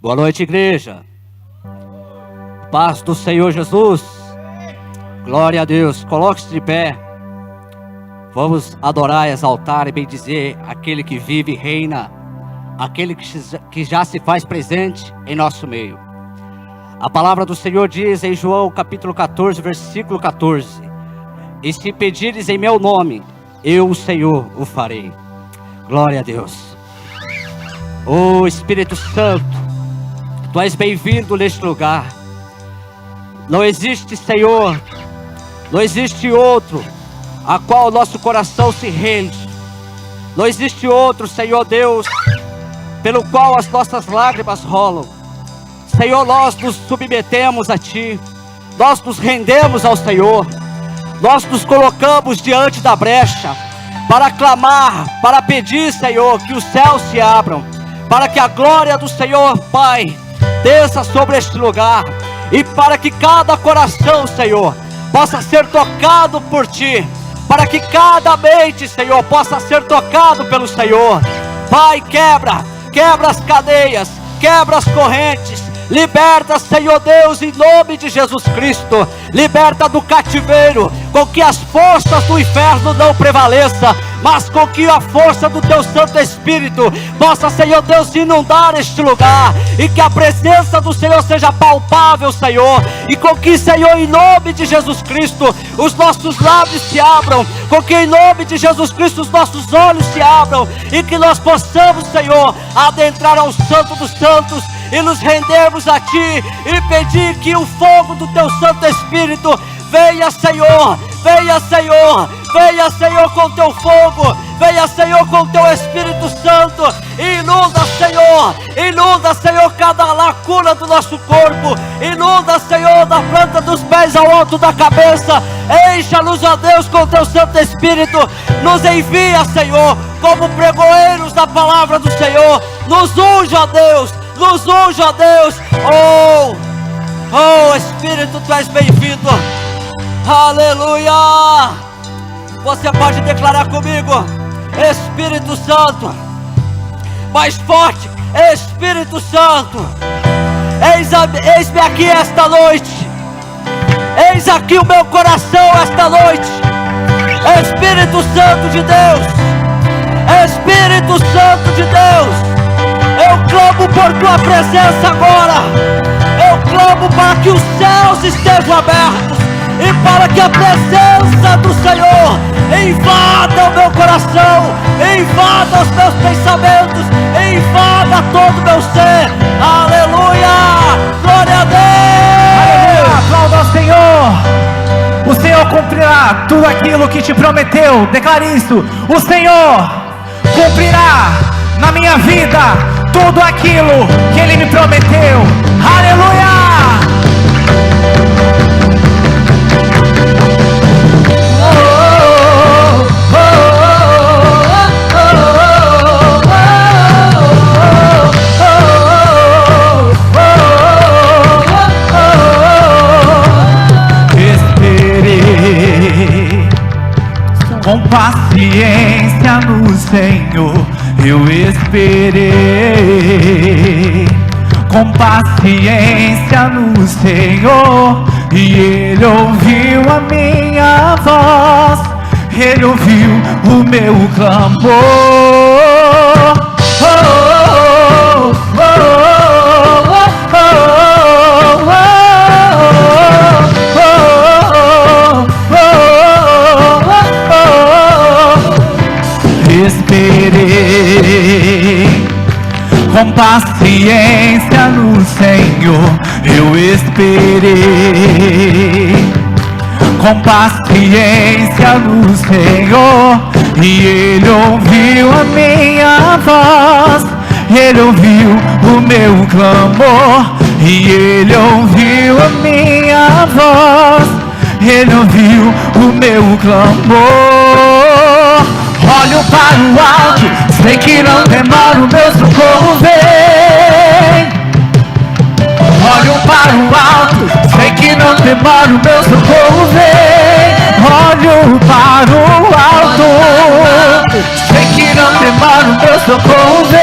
Boa noite, igreja. Paz do Senhor Jesus. Glória a Deus. Coloque-se de pé. Vamos adorar, exaltar e bendizer aquele que vive e reina, aquele que já se faz presente em nosso meio. A palavra do Senhor diz em João capítulo 14, versículo 14: e se pedires em meu nome, eu, o Senhor, o farei. Glória a Deus. Oh Espírito Santo, Tu és bem-vindo neste lugar. Não existe, Senhor, não existe outro a qual o nosso coração se rende. Não existe outro, Senhor Deus, pelo qual as nossas lágrimas rolam. Senhor, nós nos submetemos a Ti, nós nos rendemos ao Senhor, nós nos colocamos diante da brecha para clamar, para pedir, Senhor, que os céus se abram, para que a glória do Senhor, Pai, desça sobre este lugar, e para que cada coração, Senhor, possa ser tocado por Ti, para que cada mente, Senhor, possa ser tocado pelo Senhor. Pai, quebra as cadeias, quebra as correntes, liberta, Senhor Deus, em nome de Jesus Cristo. Liberta do cativeiro, com que as forças do inferno não prevaleçam, mas com que a força do Teu Santo Espírito possa, Senhor Deus, inundar este lugar, e que a presença do Senhor seja palpável, Senhor, e com que, Senhor, em nome de Jesus Cristo, os nossos lábios se abram, com que em nome de Jesus Cristo os nossos olhos se abram, e que nós possamos, Senhor, adentrar ao Santo dos Santos, e nos rendermos a Ti, e pedir que o fogo do Teu Santo Espírito venha, Senhor, venha, Senhor, venha, Senhor, com Teu fogo, venha, Senhor, com Teu Espírito Santo, inunda, Senhor, cada lacuna do nosso corpo, inunda, Senhor, da planta dos pés ao alto da cabeça, encha-nos, ó Deus, com Teu Santo Espírito, nos envia, Senhor, como pregoeiros da palavra do Senhor, nos unge, ó Deus, nos unge, ó Deus. Oh Espírito, Tu és bem-vindo. Aleluia. Você pode declarar comigo: Espírito Santo. Mais forte: Espírito Santo, eis-me aqui esta noite. Eis aqui o meu coração esta noite. Espírito Santo de Deus, Espírito Santo de Deus, eu clamo por Tua presença agora. Eu clamo para que os céus estejam abertos, e para que a presença do Senhor invada o meu coração, invada os meus pensamentos, invada todo o meu ser. Aleluia, glória a Deus. Aleluia, aplauda ao Senhor. O Senhor cumprirá tudo aquilo que te prometeu. Declare isso: o Senhor cumprirá na minha vida tudo aquilo que Ele me prometeu. Aleluia. Com paciência no Senhor eu esperei, com paciência no Senhor, e Ele ouviu a minha voz, Ele ouviu o meu clamor. Esperei com paciência no Senhor, eu esperei com paciência no Senhor, e Ele ouviu a minha voz, Ele ouviu o meu clamor, e Ele ouviu a minha voz, Ele ouviu o meu clamor. Olho para o alto, sei que não demora, o meu socorro vem. Olho para o alto, sei que não demora, o meu socorro vem. Olho para o alto, sei que não demora, o meu socorro vem.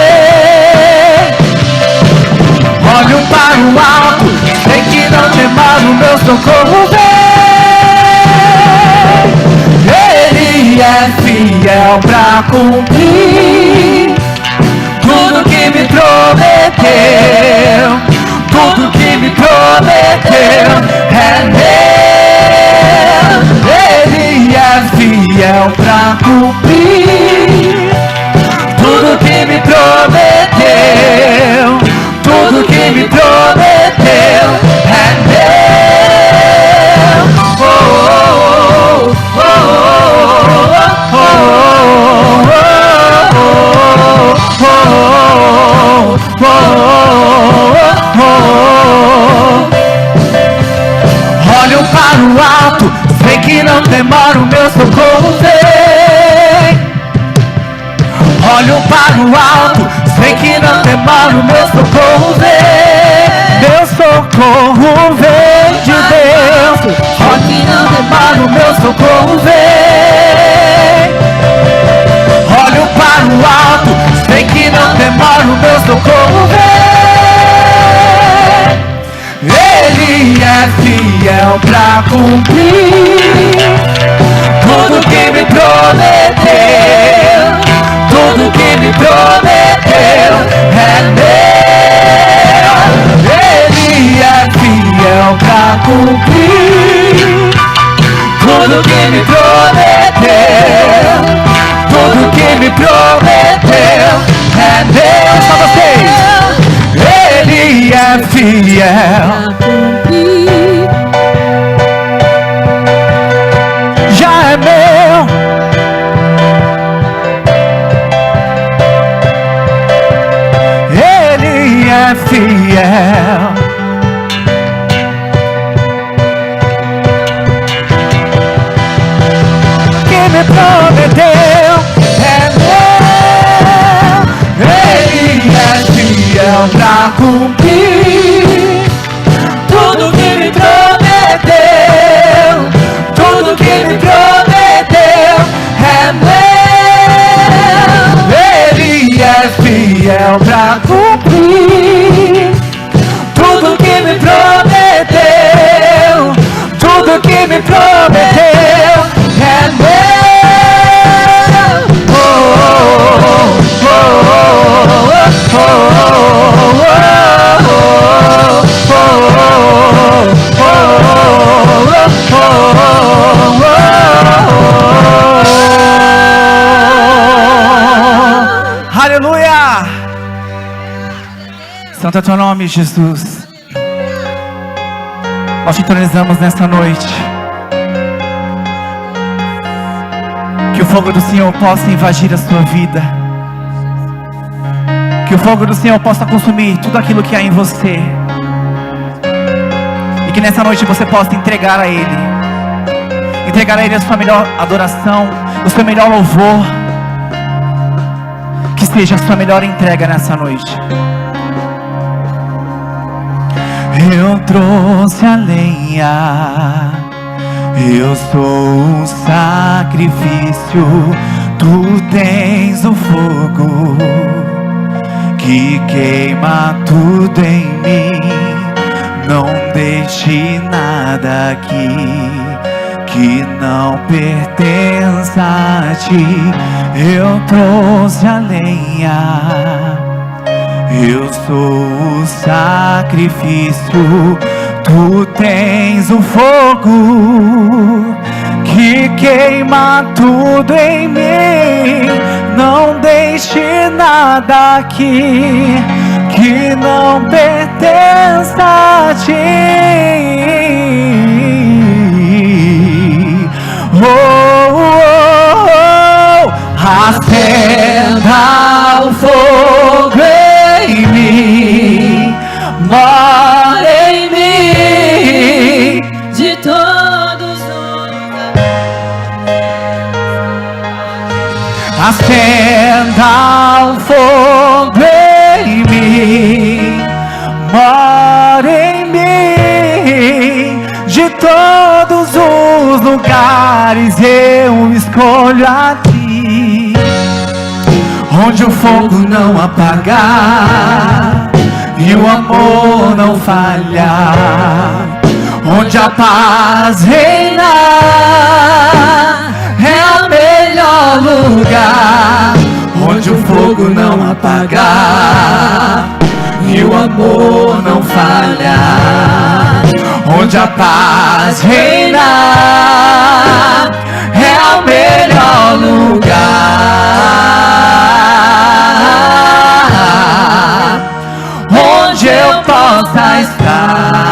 cumprir tudo que me prometeu. Tudo que me prometeu é meu. Ele é fiel pra cumprir tudo que me prometeu. Tudo que me prometeu é meu. Oh, oh, oh, oh, oh, oh, oh, oh. Olho para o alto, sei que não demora, o meu socorro vem. Olho para o alto, sei que não demora, o meu socorro vem. Meu socorro vem de Deus. Olho que não demora, o meu socorro vem. Olho para o alto, sei que não demora, o meu socorro vem. Ele é fiel pra cumprir tudo que me prometeu. Tudo que me prometeu é meu. Ele é fiel pra cumprir tudo que me prometeu. Tudo que me prometeu é meu. Só vocês. Ele é fiel. Já é meu. Ele é fiel. Que me prometeu é meu. Ele é fiel pra cumprir tudo que me prometeu. Tudo que me prometeu é meu. Ele é fiel pra cumprir tudo que me prometeu. Tudo que me prometeu é meu. Oh, oh, oh, oh, oh, aleluia! Santo é teu nome, Jesus. Nós te entronizamos nesta noite. Que o fogo do Senhor possa invadir a sua vida. Que o fogo do Senhor possa consumir tudo aquilo que há em você. E que nessa noite você possa entregar a Ele. Entregar a Ele a sua melhor adoração, o seu melhor louvor. Que seja a sua melhor entrega nessa noite. Eu trouxe a lenha, eu sou o sacrifício, tu tens o fogo que queima tudo em mim. Não deixe nada aqui que não pertença a ti. Eu trouxe a lenha, eu sou o sacrifício, tu tens o fogo que queima tudo em mim. Não deixe nada aqui que não pertença a ti. Oh, oh, oh. Acenda o fogo em mim, mora em mim, de todos os. Acenda o fogo em mim, mora em mim, de todos os lugares eu escolho a ti. Onde o fogo não apagar e o amor não falhar, onde a paz reinar, é o melhor lugar. lugar onde o fogo não apagar e o amor não falhar, onde a paz reinar, é o melhor lugar onde eu possa estar.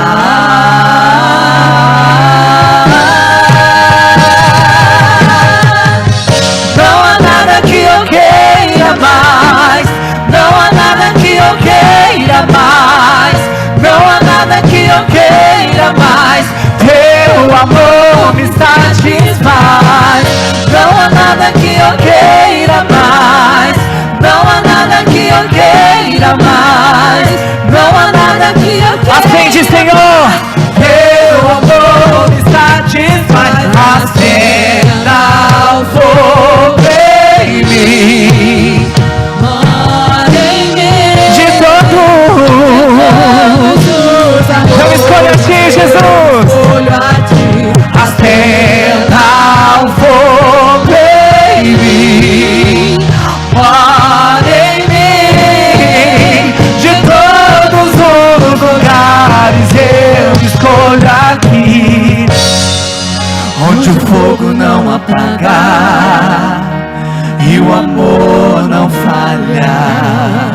Não há nada que eu queira mais, não há nada que eu queira mais, não há nada que eu queira mais. Teu amor me satisfaz. Não há nada que eu queira mais, não há nada que eu queira mais, não há nada que eu queira. Acende, Senhor. Teu amor me satisfaz. Acenda o fogo em mim, mora em mim. De todos eu escolho a ti, Jesus. Acenda o fogo em mim, mora em mim. De todos os lugares eu escolho aqui, onde o fogo não apagar e o amor não falhar,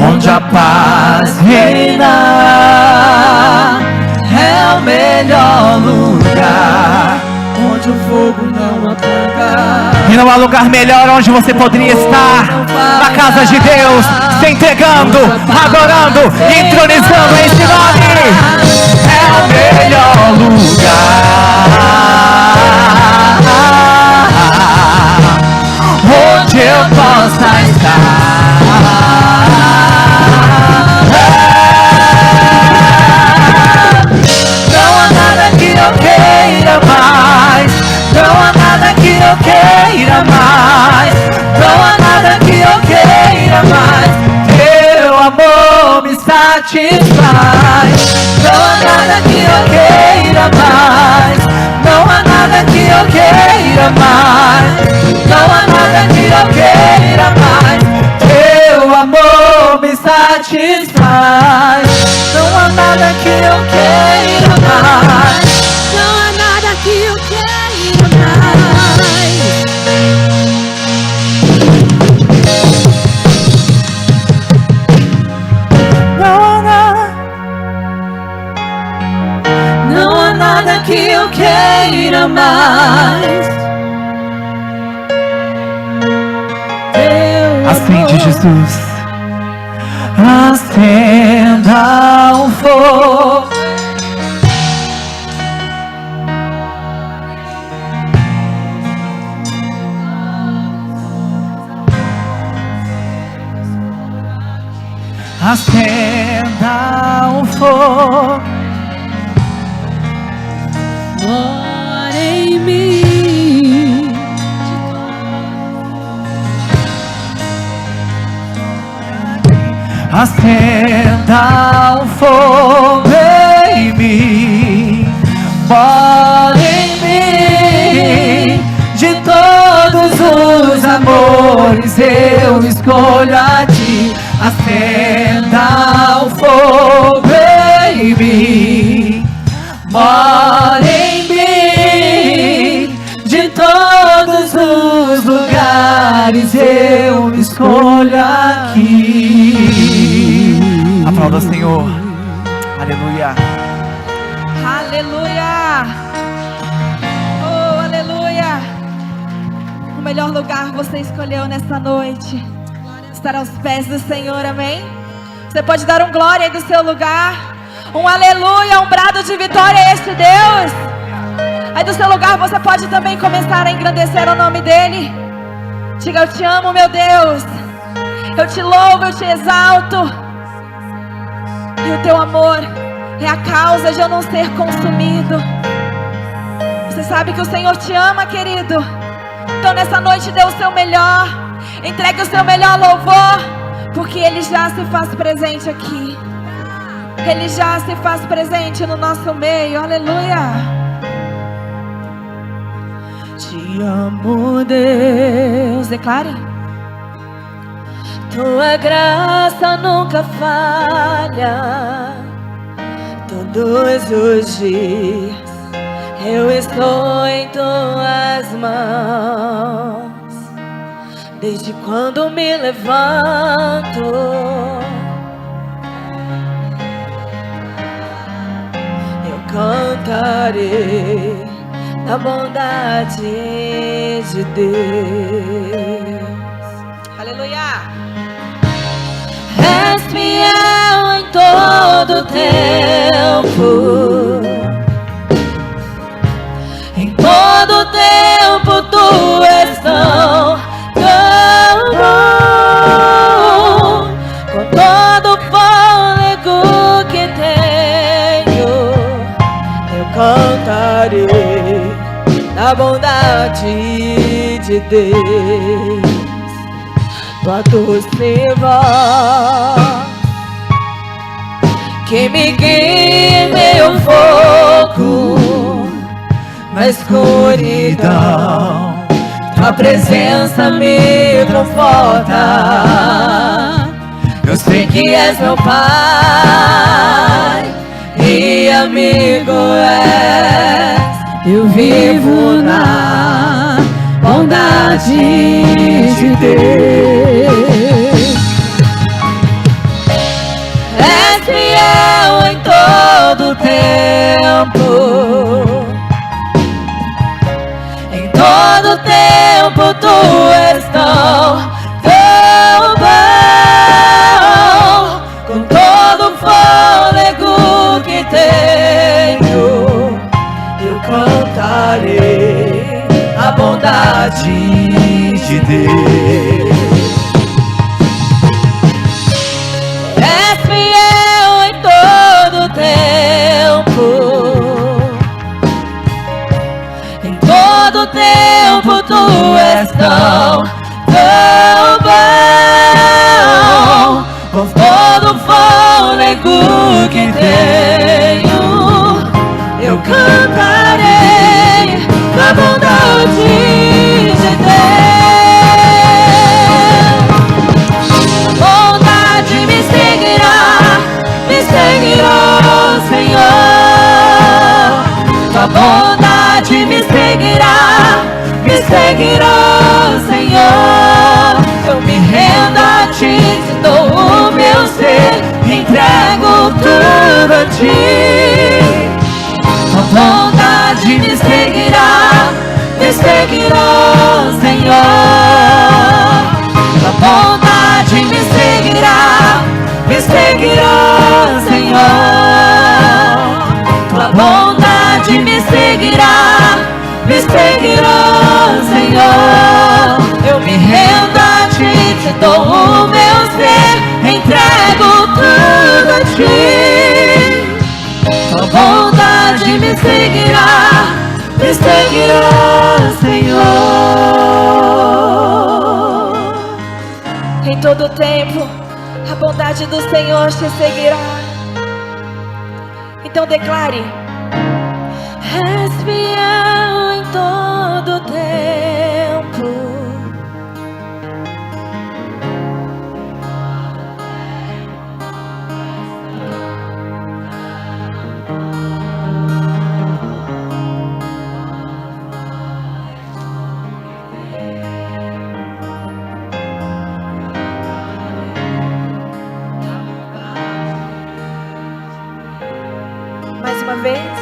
onde a paz reinar, é o melhor lugar onde o fogo não apagar. E não há lugar melhor onde você poderia estar, na casa de Deus, se entregando, adorando, entronizando esse nome. É o melhor lugar onde eu possa estar. Não há nada que eu queira mais, não há nada que eu queira mais, não há nada que eu queira mais. Teu amor me satisfaz. Não há nada que eu queira mais, não há nada que eu queira mais, não há nada que eu queira mais. Teu amor me satisfaz. Não há nada que eu queira mais, não há nada que eu queira mais. Não há nada que eu queira mais. Acende, Jesus. Acenda o fogo. Acenda o fogo. Mora em mim. Acenda o fogo em mim, mora em mim. De todos os amores eu escolho a ti. Acenda o fogo em mim, mora em mim. De todos os lugares eu escolho aqui. Aplauda o Senhor. Aleluia. Aleluia. Oh, aleluia. O melhor lugar você escolheu nessa noite. Estar aos pés do Senhor, amém? Você pode dar um glória aí do seu lugar. Um aleluia, um brado de vitória a este Deus. Aí do seu lugar você pode também começar a engrandecer o nome dEle. Diga: eu te amo, meu Deus. Eu te louvo, eu te exalto. E o teu amor é a causa de eu não ser consumido. Você sabe que o Senhor te ama, querido. Então nessa noite dê o seu melhor. Entregue o seu melhor louvor, porque Ele já se faz presente aqui. Ele já se faz presente no nosso meio. Aleluia. Te amo, Deus. Declare. Tua graça nunca falha. Todos os dias eu estou em tuas mãos. Desde quando me levanto, eu cantarei a bondade de Deus. Aleluia! És fiel em todo tempo. Em todo tempo tu és tão bom. Com todo o fôlego que tenho, eu cantarei a bondade de Deus. Tua doce voz que me guia em meu fogo na escuridão. Tua presença me conforta. Eu sei que és meu Pai e amigo és. Eu vivo na bondade de Deus. És fiel em todo tempo. Em todo tempo tu és tão bom. Com todo o fôlego que tenho, eu cantarei a bondade de Deus. És fiel em todo tempo. Em todo tempo tu és tão bom. Com todo o fôlego que tenho, eu cantarei a bondade de Deus. Bondade me seguirá, Senhor. Tua bondade me seguirá, Senhor. Eu me rendo a ti, te dou o meu ser, entrego tudo a ti. Tua bondade me seguirá, Senhor. Tua bondade me seguirá, Senhor. Tua bondade me seguirá, Senhor. Eu me rendo a ti, te dou o meu ser, entrego tudo a ti. Tua bondade me seguirá, Senhor. Em todo tempo, a bondade do Senhor te seguirá. Então declare: és fiel em todo tempo. Mais uma vez.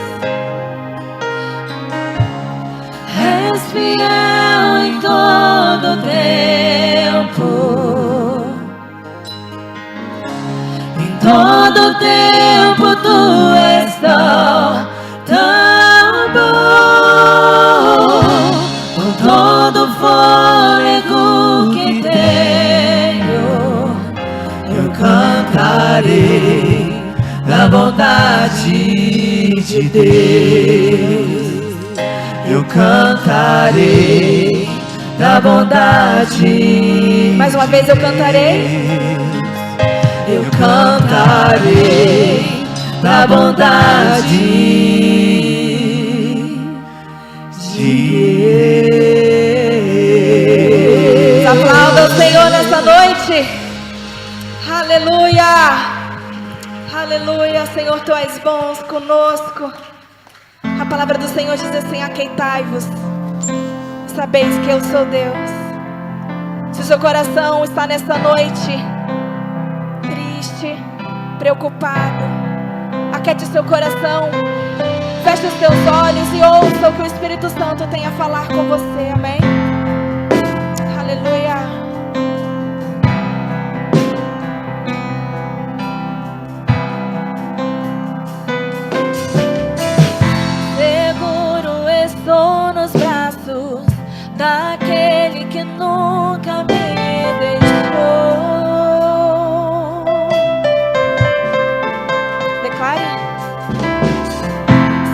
És fiel em todo tempo. Em todo tempo tu és tão bom. Com todo o fôlego que tenho, eu cantarei da bondade de Deus. Eu cantarei da bondade. Mais uma vez eu cantarei. Eu cantarei da bondade de Deus. noite. Aleluia. Aleluia. Senhor, tu és bom conosco. A palavra do Senhor diz assim: aqueitai-vos, sabeis que eu sou Deus. Se o seu coração está nesta noite triste, preocupado, aquete o seu coração, feche os seus olhos e ouça o que o Espírito Santo tem a falar com você, amém? Aleluia. Seguro estou nos braços daquele que nunca me deixou. Declare.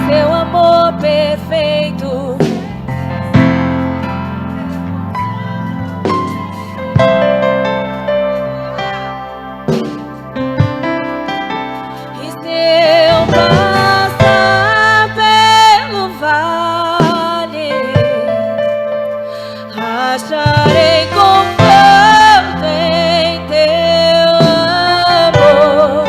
Seu amor perfeito e seu passar pelo vale, acharei conforto em teu amor,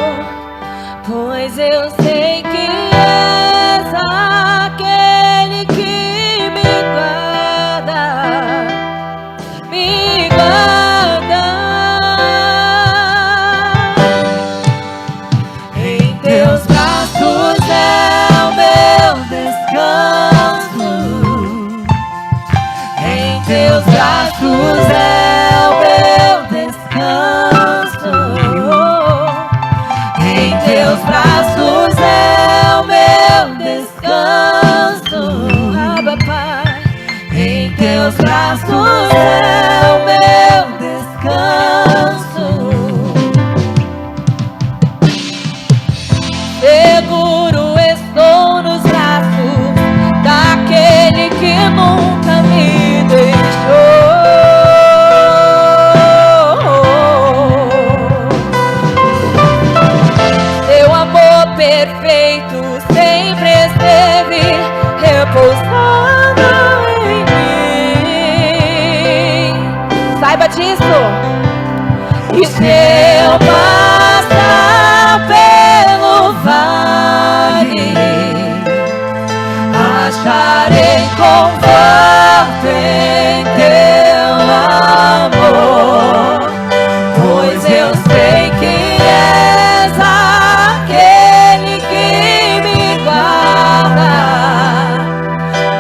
pois eu sei que és aquele que me guarda, me guarda. Em teus braços é o meu descanso, em teus braços é o meu descanso, em teus braços é o meu descanso, Abba Pai. Em teus braços é o meu descanso. Seguro estou nos braços daquele que nunca me deixou. Seu amor perfeito sempre esteve repousando em mim. Saiba disso. E seu passar pelo vale, acharei conforto em teu amor, pois eu sei que és aquele que me guarda,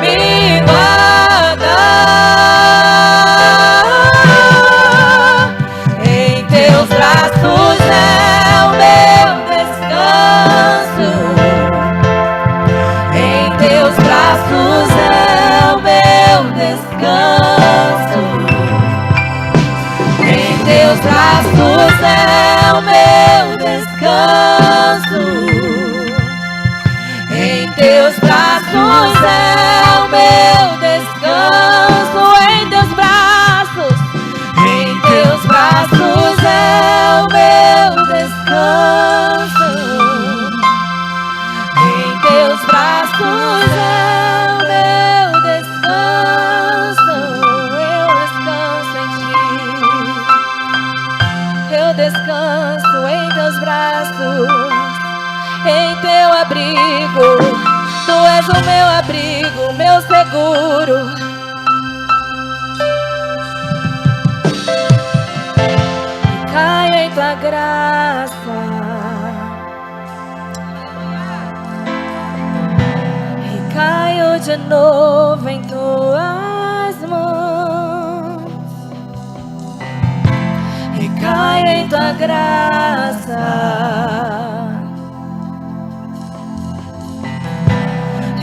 me guarda. Em teus braços é o meu descanso, em teus braços é o meu descanso, em teus braços é o meu descanso, em teus braços é o meu descanso, em teus braços, em teus braços é o meu descanso, em teus braços é o meu descanso. Eu descanso em ti, eu descanso em teus braços, em teu abrigo. Tu és o meu abrigo, meu seguro. Caia em tua graça, e caio de novo em tuas mãos, e caia em tua graça,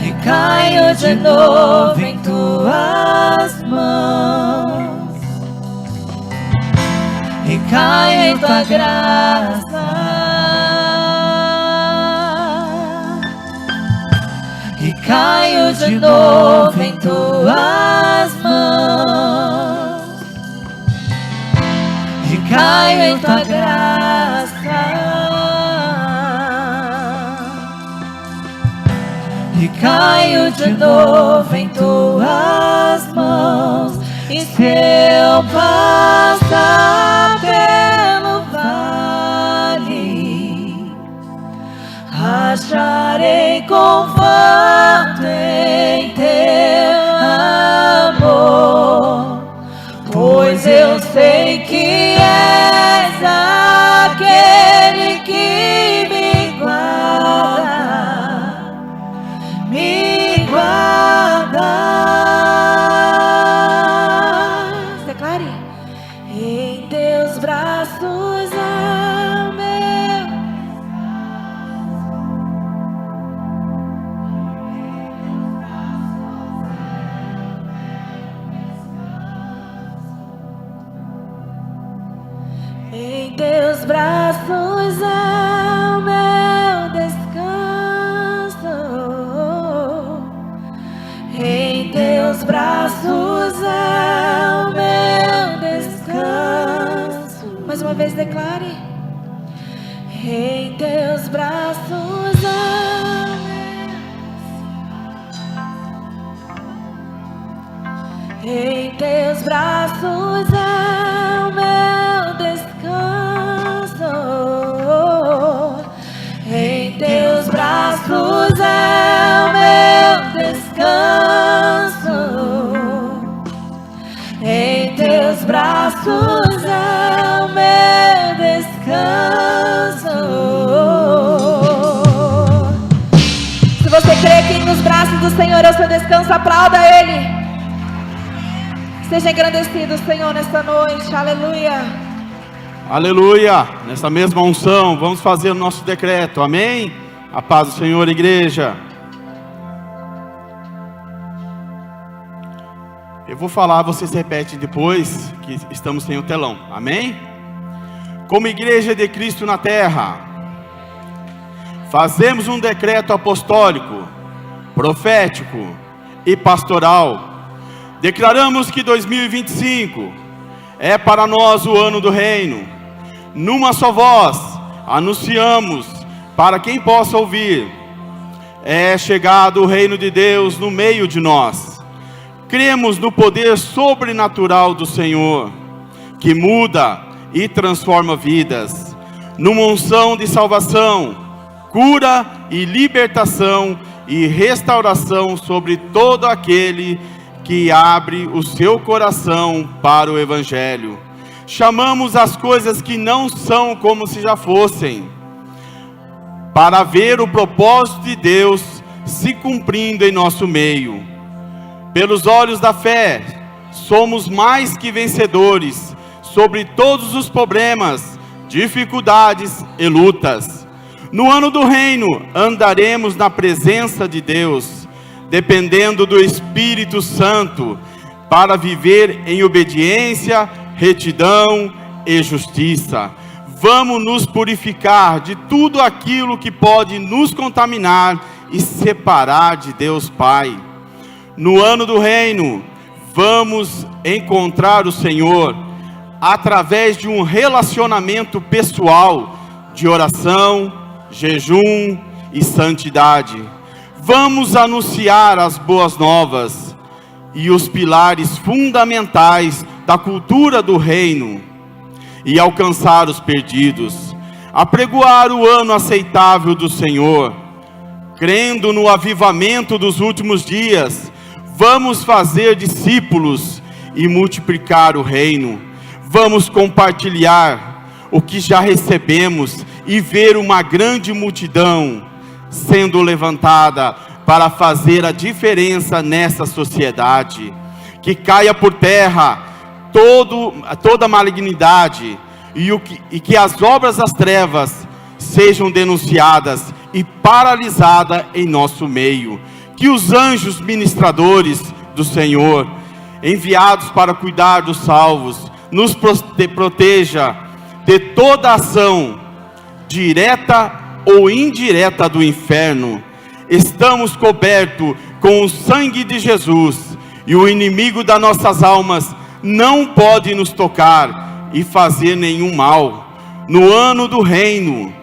e caio de novo em tuas mãos, e caio em tua graça, e caio de novo em tuas mãos, e caio em tua graça, e caio de novo em tuas mãos. E se eu passar conforto em teu amor, pois eu sei que és aquele que me guarda, me guarda. Declare. Em teus braços há meu. Em teus braços há o meu descanso. Em teus braços há o meu descanso. Mais uma vez declare. Em teus braços há o meu. Em teus braços há o meu descanso. Em teus braços há o meu descanso. Em teus braços há o meu descanso. Se você crê que nos braços do Senhor é o seu descanso, aplauda Ele. Seja engrandecido, Senhor, nesta noite. Aleluia. Aleluia. Nessa mesma unção, vamos fazer o nosso decreto. Amém? A paz do Senhor, igreja. Eu vou falar, vocês repetem depois, que estamos sem o telão. Amém? Como igreja de Cristo na terra, fazemos um decreto apostólico, profético e pastoral. Declaramos que 2025 é para nós o ano do reino. Numa só voz, anunciamos para quem possa ouvir: é chegado o reino de Deus no meio de nós. Cremos no poder sobrenatural do Senhor, que muda e transforma vidas, numa unção de salvação, cura e libertação e restauração sobre todo aquele que abre o seu coração para o Evangelho. Chamamos as coisas que não são como se já fossem, para ver o propósito de Deus se cumprindo em nosso meio. Pelos olhos da fé, somos mais que vencedores sobre todos os problemas, dificuldades e lutas. No ano do reino, andaremos na presença de Deus, dependendo do Espírito Santo, para viver em obediência, retidão e justiça. Vamos nos purificar de tudo aquilo que pode nos contaminar e separar de Deus Pai. No ano do reino, vamos encontrar o Senhor através de um relacionamento pessoal de oração, jejum e santidade. Vamos anunciar as boas novas e os pilares fundamentais da cultura do reino e alcançar os perdidos, apregoar o ano aceitável do Senhor. Crendo no avivamento dos últimos dias, vamos fazer discípulos e multiplicar o reino. Vamos compartilhar o que já recebemos e ver uma grande multidão sendo levantada para fazer a diferença nessa sociedade. Que caia por terra toda malignidade e que as obras das trevas sejam denunciadas e paralisadas em nosso meio. Que os anjos ministradores do Senhor, enviados para cuidar dos salvos, nos proteja de toda ação direta ou indireta do inferno. Estamos cobertos com o sangue de Jesus, e o inimigo das nossas almas não pode nos tocar e fazer nenhum mal. No ano do reino,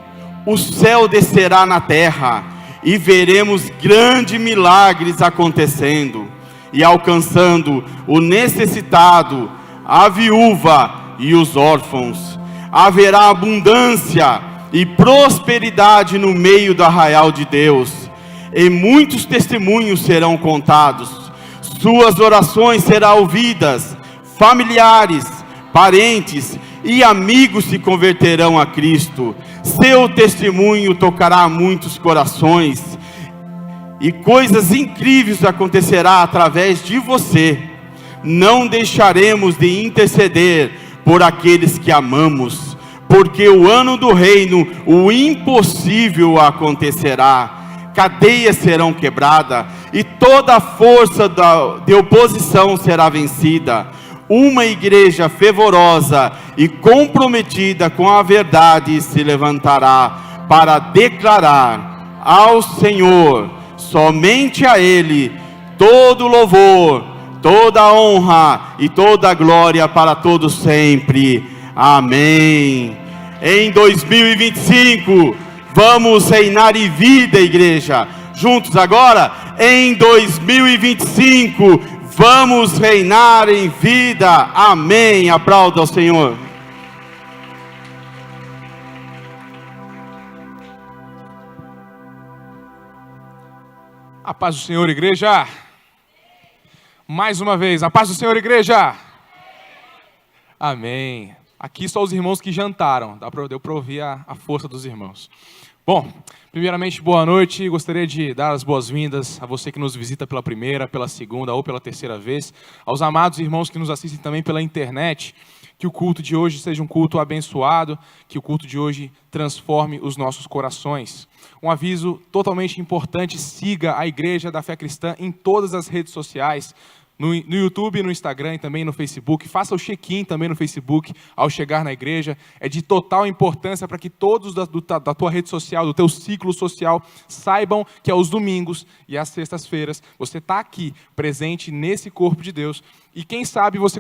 o céu descerá na terra, e veremos grandes milagres acontecendo, e alcançando o necessitado, a viúva e os órfãos. Haverá abundância e prosperidade no meio do arraial de Deus. e muitos testemunhos serão contados. Suas orações serão ouvidas, familiares, parentes e amigos se converterão a Cristo. Seu testemunho tocará muitos corações e coisas incríveis acontecerá através de você. Não deixaremos de interceder por aqueles que amamos, porque o ano do reino, o impossível acontecerá. Cadeias serão quebradas e toda a força de oposição será vencida. Uma igreja fervorosa e comprometida com a verdade se levantará para declarar ao Senhor, somente a Ele, todo louvor, toda honra e toda glória para todos sempre. Amém. Em 2025, vamos reinar em vida, igreja. Juntos agora, em 2025, vamos reinar em vida. Amém. Aplauda ao Senhor. A paz do Senhor, igreja. Mais uma vez, a paz do Senhor, igreja. Amém. Aqui só os irmãos que jantaram. Deu para ouvir a força dos irmãos. Bom, primeiramente, boa noite. Gostaria de dar as boas-vindas a você que nos visita pela primeira, pela segunda ou pela terceira vez. Aos amados irmãos que nos assistem também pela internet. Que o culto de hoje seja um culto abençoado, que o culto de hoje transforme os nossos corações. Um aviso totalmente importante: siga a Igreja da Fé Cristã em todas as redes sociais, no YouTube, no Instagram e também no Facebook. Faça o check-in também no Facebook ao chegar na igreja. É de total importância para que todos da tua rede social, do teu ciclo social, saibam que aos domingos e às sextas-feiras você está aqui, presente nesse corpo de Deus. E quem sabe você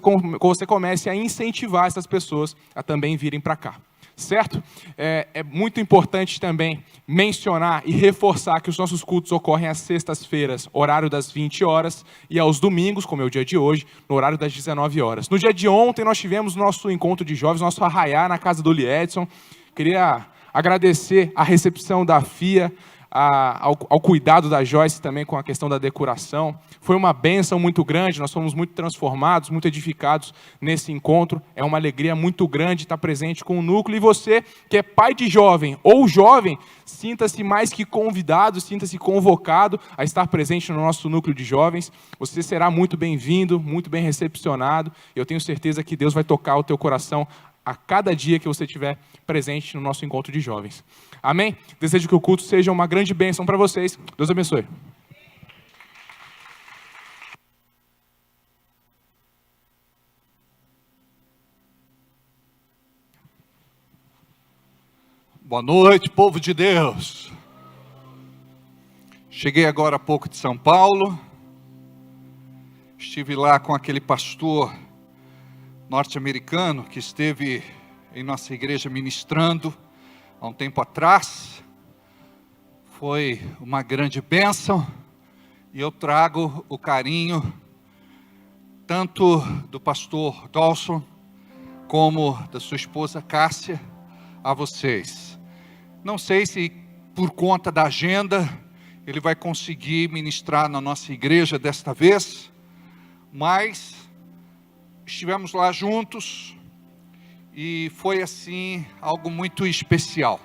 comece a incentivar essas pessoas a também virem para cá. Certo? É muito importante também mencionar e reforçar que os nossos cultos ocorrem às sextas-feiras, horário das 20 horas, e aos domingos, como é o dia de hoje, no horário das 19 horas. No dia de ontem, nós tivemos nosso encontro de jovens, nosso arraiá na casa do Liedson. Queria agradecer a recepção da FIA, ao cuidado da Joyce também com a questão da decoração. Foi uma bênção muito grande, nós fomos muito transformados, muito edificados nesse encontro. É uma alegria muito grande estar presente com o núcleo. E você que é pai de jovem ou jovem, sinta-se mais que convidado, sinta-se convocado a estar presente no nosso núcleo de jovens. Você será muito bem-vindo, muito bem recepcionado. Eu tenho certeza que Deus vai tocar o teu coração a cada dia que você estiver presente no nosso encontro de jovens. Amém? Desejo que o culto seja uma grande bênção para vocês. Deus abençoe. Boa noite, povo de Deus. Cheguei agora há pouco de São Paulo. Estive lá com aquele pastor norte-americano que esteve em nossa igreja ministrando há um tempo atrás. Foi uma grande bênção e eu trago o carinho tanto do pastor Dawson como da sua esposa Cássia a vocês. Não sei se por conta da agenda ele vai conseguir ministrar na nossa igreja desta vez, mas estivemos lá juntos e foi assim algo muito especial.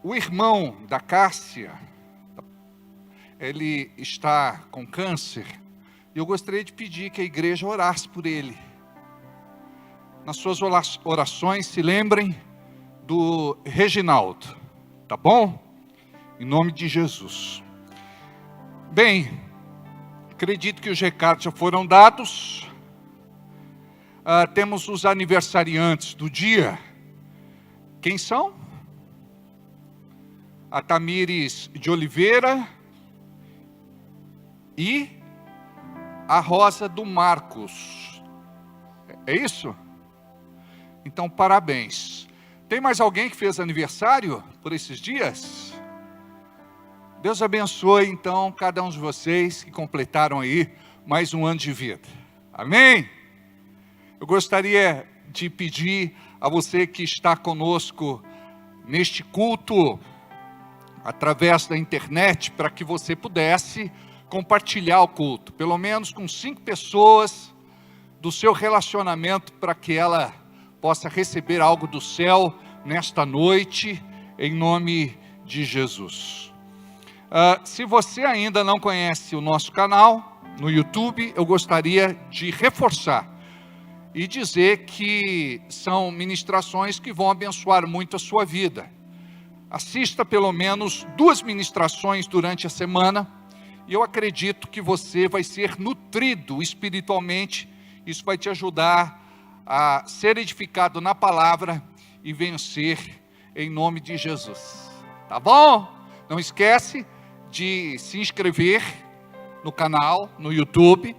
O irmão da Cássia, ele está com câncer e eu gostaria de pedir que a igreja orasse por ele. Nas suas orações se lembrem do Reginaldo, tá bom? Em nome de Jesus. Bem, acredito que os recados já foram dados. Temos os aniversariantes do dia. Quem são? A Tamires de Oliveira e a Rosa do Marcos. É isso? Então, parabéns. Tem mais alguém que fez aniversário por esses dias? Deus abençoe, então, cada um de vocês que completaram aí mais um ano de vida. Amém? Eu gostaria de pedir a você que está conosco neste culto através da internet, para que você pudesse compartilhar o culto, pelo menos com 5 pessoas do seu relacionamento, para que ela possa receber algo do céu nesta noite, em nome de Jesus. Se você ainda não conhece o nosso canal no YouTube, eu gostaria de reforçar e dizer que são ministrações que vão abençoar muito a sua vida. Assista pelo menos 2 ministrações durante a semana, e eu acredito que você vai ser nutrido espiritualmente. Isso vai te ajudar a ser edificado na palavra e vencer em nome de Jesus. Tá bom? Não esquece de se inscrever no canal, no YouTube.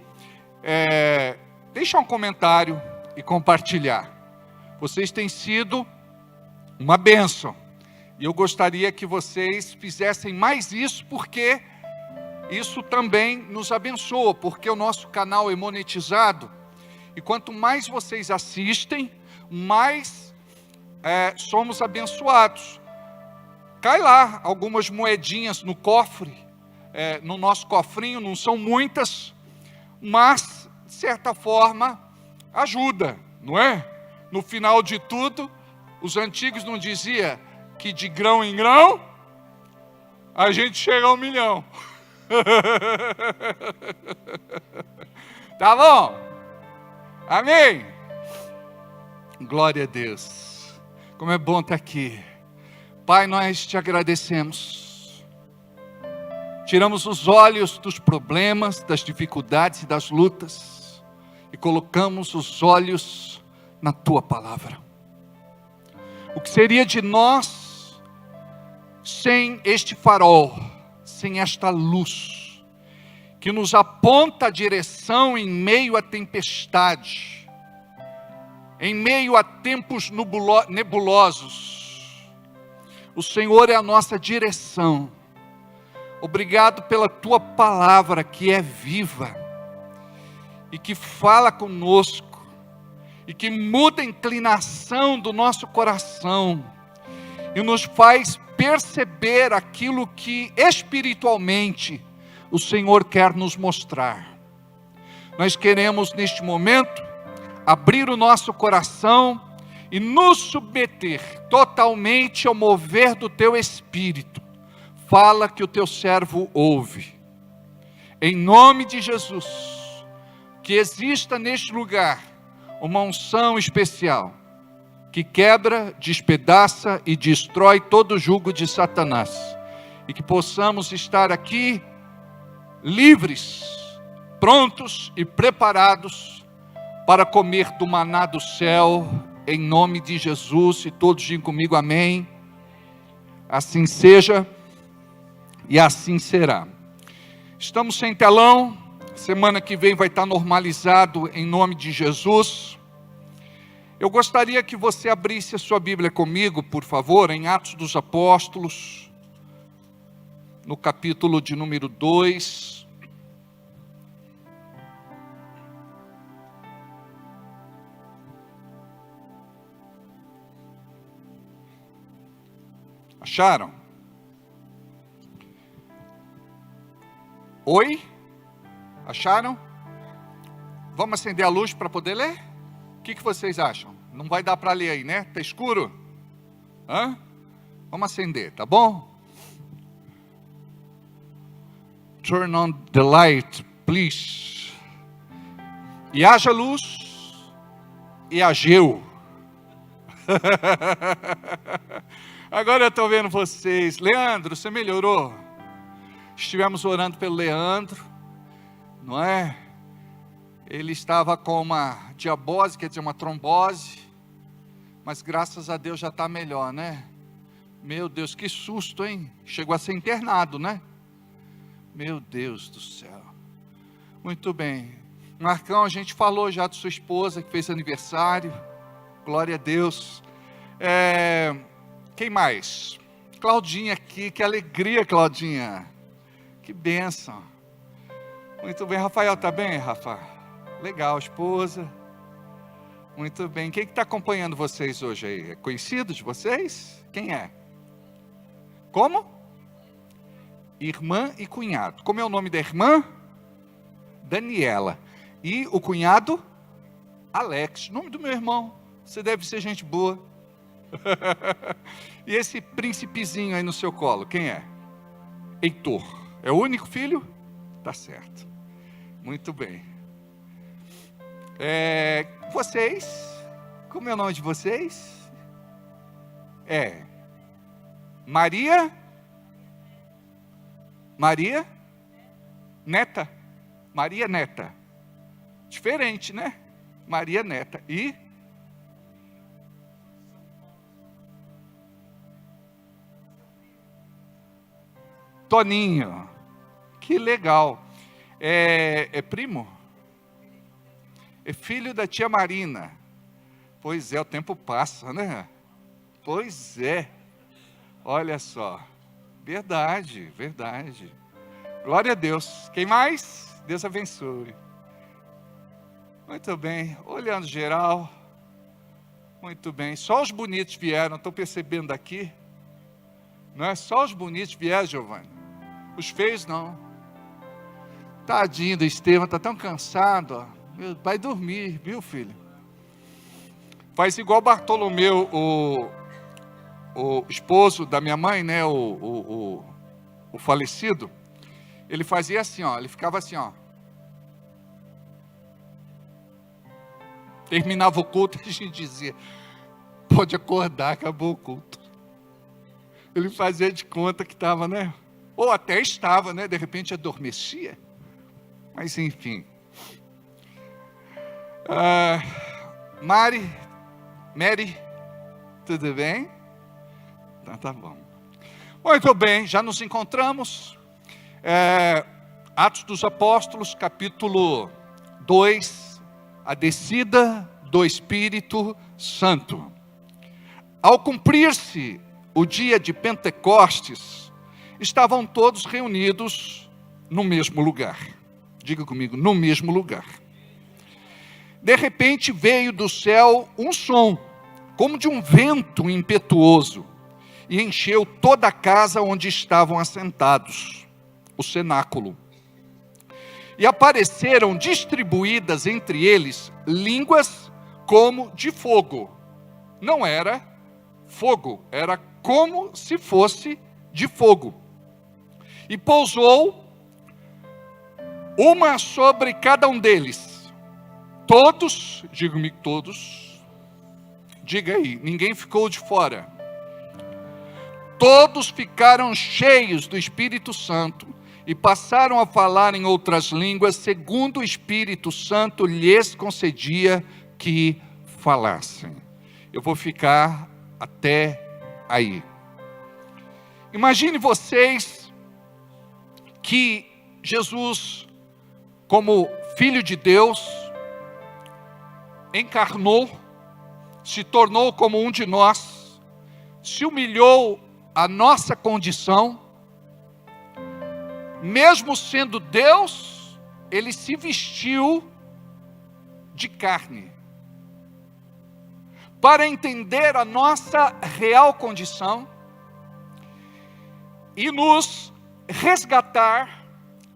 Deixa um comentário e compartilhar. Vocês têm sido uma bênção. E eu gostaria que vocês fizessem mais isso, porque isso também nos abençoa, porque o nosso canal é monetizado. E quanto mais vocês assistem, mais somos abençoados. Cai lá algumas moedinhas no cofre, no nosso cofrinho, não são muitas, mas de certa forma ajuda, não é? No final de tudo, os antigos não diziam que de grão em grão a gente chega a 1 milhão. Tá bom? Amém? Glória a Deus. Como é bom estar aqui. Pai, nós te agradecemos. Tiramos os olhos dos problemas, das dificuldades e das lutas e colocamos os olhos na tua palavra. O que seria de nós sem este farol, sem esta luz que nos aponta a direção em meio à tempestade, em meio a tempos nebulosos? O Senhor é a nossa direção. Obrigado pela tua palavra, que é viva e que fala conosco e que muda a inclinação do nosso coração e nos faz perceber aquilo que espiritualmente o Senhor quer nos mostrar. Nós queremos neste momento abrir o nosso coração e nos submeter totalmente ao mover do teu Espírito. Fala que o teu servo ouve. Em nome de Jesus, que exista neste lugar uma unção especial, que quebra, despedaça e destrói todo o jugo de Satanás. E que possamos estar aqui livres, prontos e preparados para comer do maná do céu, em nome de Jesus. E todos digam comigo amém. Assim seja e assim será. Estamos sem telão. Semana que vem vai estar normalizado em nome de Jesus. Eu gostaria que você abrisse a sua Bíblia comigo, por favor, em Atos dos Apóstolos, no capítulo de número 2. Acharam? Oi? Acharam? Vamos acender a luz para poder ler? O que vocês acham? Não vai dar para ler aí, né? Está escuro? Hã? Vamos acender, tá bom? Turn on the light, please. E haja luz e ageu. Agora eu estou vendo vocês. Leandro, você melhorou? Estivemos orando pelo Leandro, não é? Ele estava com uma diabose, quer dizer, uma trombose, mas graças a Deus já está melhor, né? Meu Deus, que susto, hein? Chegou a ser internado, né? Meu Deus do céu. Muito bem. Marcão, a gente falou já de sua esposa que fez aniversário. Glória a Deus. Quem mais? Claudinha aqui, que alegria, Claudinha. Que bênção. Muito bem, Rafael, tá bem, Rafa? Legal, esposa. Muito bem. Quem que está acompanhando vocês hoje aí? É conhecido de vocês? Quem é? Como? Irmã e cunhado. Como é o nome da irmã? Daniela. E o cunhado? Alex. Nome do meu irmão. Você deve ser gente boa. E esse príncipezinho aí no seu colo, quem é? Heitor. É o único filho? Tá certo. Muito bem. Vocês, como é o nome de vocês? Maria Neta. Maria Neta. Diferente, né? Maria Neta. E? Toninho. Que legal. É primo? É filho da tia Marina. Pois é, o tempo passa, né? Pois é. Olha só. Verdade, verdade. Glória a Deus. Quem mais? Deus abençoe. Muito bem. Olhando geral. Muito bem. Só os bonitos vieram, estou percebendo aqui. Não é só os bonitos vieram, Giovanni. Os feios não. Tadinho do Estevam, está tão cansado, ó. Vai dormir, viu, filho? Faz igual Bartolomeu, o esposo da minha mãe, né? O falecido. Ele fazia assim, ó. Ele ficava assim, ó. Terminava o culto e a gente dizia: pode acordar, acabou o culto. Ele fazia de conta que estava, né? Ou até estava, né? De repente adormecia. Mas enfim. Mary, tudo bem? Então tá bom. Muito bem, já nos encontramos. Atos dos Apóstolos, capítulo 2, a descida do Espírito Santo. Ao cumprir-se o dia de Pentecostes, estavam todos reunidos no mesmo lugar. Diga comigo, no mesmo lugar. De repente veio do céu um som, como de um vento impetuoso, e encheu toda a casa onde estavam assentados, o cenáculo. E apareceram distribuídas entre eles línguas como de fogo. Não era fogo, era como se fosse de fogo. E pousou uma sobre cada um deles. Todos, diga-me todos, diga aí, ninguém ficou de fora. Todos ficaram cheios do Espírito Santo e passaram a falar em outras línguas, segundo o Espírito Santo lhes concedia que falassem. Eu vou ficar até aí. Imagine vocês que Jesus, como Filho de Deus, encarnou, se tornou como um de nós, se humilhou à nossa condição, mesmo sendo Deus, ele se vestiu de carne, para entender a nossa real condição e nos resgatar,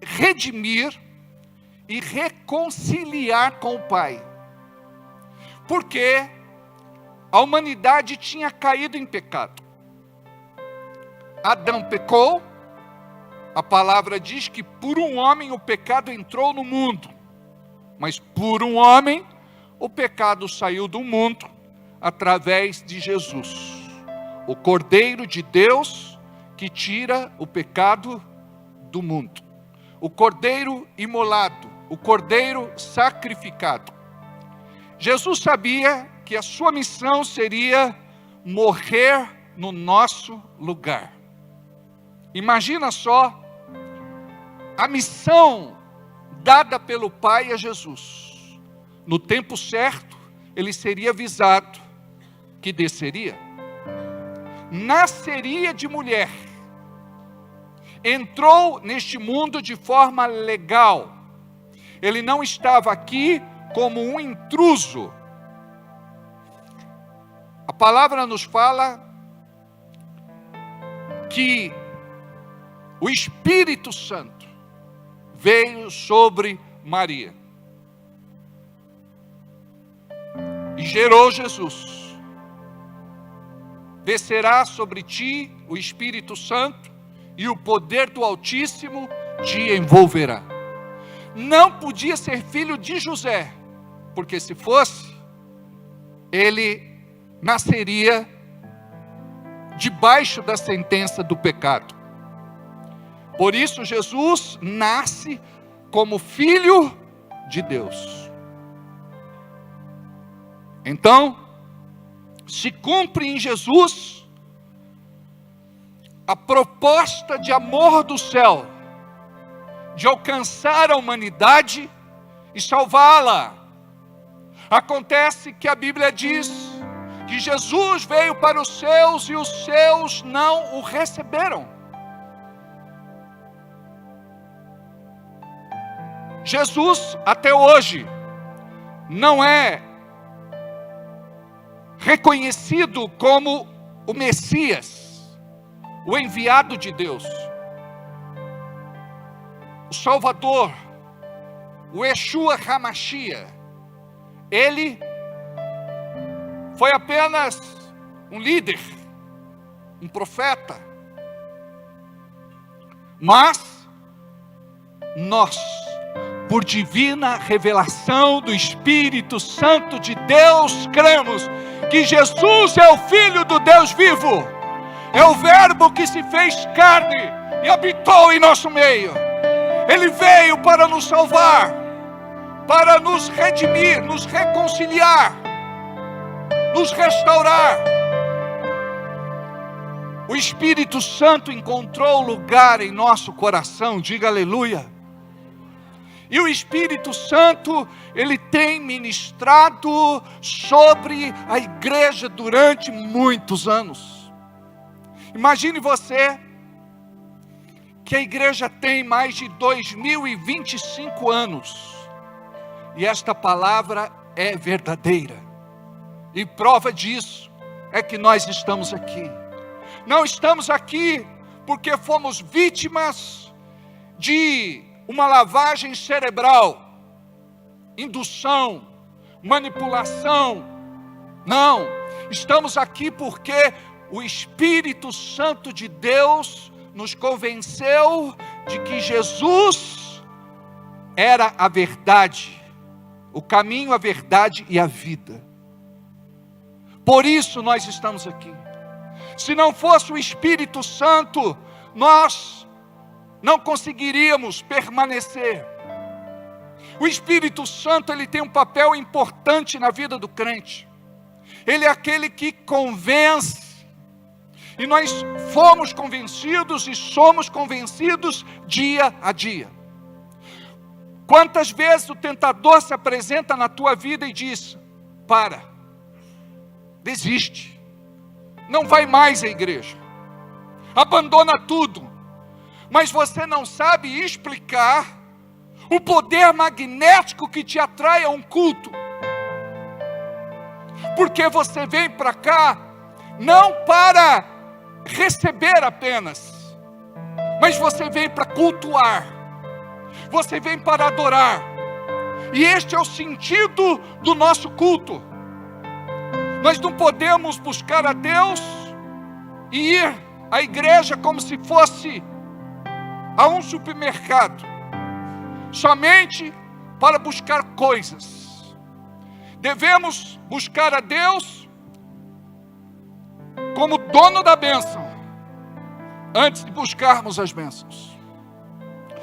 redimir e reconciliar com o Pai. Porque a humanidade tinha caído em pecado. Adão pecou, a palavra diz que por um homem o pecado entrou no mundo, mas por um homem o pecado saiu do mundo através de Jesus, o Cordeiro de Deus que tira o pecado do mundo, o Cordeiro imolado, o Cordeiro sacrificado. Jesus sabia que a sua missão seria morrer no nosso lugar. Imagina só a missão dada pelo Pai a Jesus. No tempo certo, ele seria avisado que desceria, nasceria de mulher, entrou neste mundo de forma legal. Ele não estava aqui como um intruso. A palavra nos fala que o Espírito Santo veio sobre Maria e gerou Jesus. Descerá sobre ti o Espírito Santo e o poder do Altíssimo te envolverá. Não podia ser filho de José, porque se fosse, ele nasceria debaixo da sentença do pecado. Por isso Jesus nasce como filho de Deus. Então, se cumpre em Jesus a proposta de amor do céu, de alcançar a humanidade e salvá-la. Acontece que a Bíblia diz que Jesus veio para os seus e os seus não o receberam. Jesus, até hoje, não é reconhecido como o Messias, o enviado de Deus, o Salvador, o Yeshua HaMashiach. Ele foi apenas um líder, um profeta. Mas nós, por divina revelação do Espírito Santo de Deus, cremos que Jesus é o Filho do Deus vivo, é o Verbo que se fez carne e habitou em nosso meio. Ele veio para nos salvar, para nos redimir, nos reconciliar, nos restaurar. O Espírito Santo encontrou lugar em nosso coração, diga aleluia. E o Espírito Santo, ele tem ministrado sobre a igreja durante muitos anos. Imagine você que a igreja tem mais de 2025 anos. E esta palavra é verdadeira. E prova disso é que nós estamos aqui. Não estamos aqui porque fomos vítimas de uma lavagem cerebral, indução, manipulação. Não, estamos aqui porque o Espírito Santo de Deus nos convenceu de que Jesus era a verdade, o caminho, a verdade e a vida. Por isso nós estamos aqui. Se não fosse o Espírito Santo, nós não conseguiríamos permanecer. O Espírito Santo, ele tem um papel importante na vida do crente. Ele é aquele que convence. E nós fomos convencidos e somos convencidos dia a dia. Quantas vezes o tentador se apresenta na tua vida e diz: para, desiste, não vai mais à igreja, abandona tudo. Mas você não sabe explicar o poder magnético que te atrai a um culto. Porque você vem para cá não para receber apenas, mas você vem para cultuar, você vem para adorar. E este é o sentido do nosso culto. Nós não podemos buscar a Deus e ir à igreja como se fosse a um supermercado, somente para buscar coisas. Devemos buscar a Deus como dono da bênção, antes de buscarmos as bênçãos.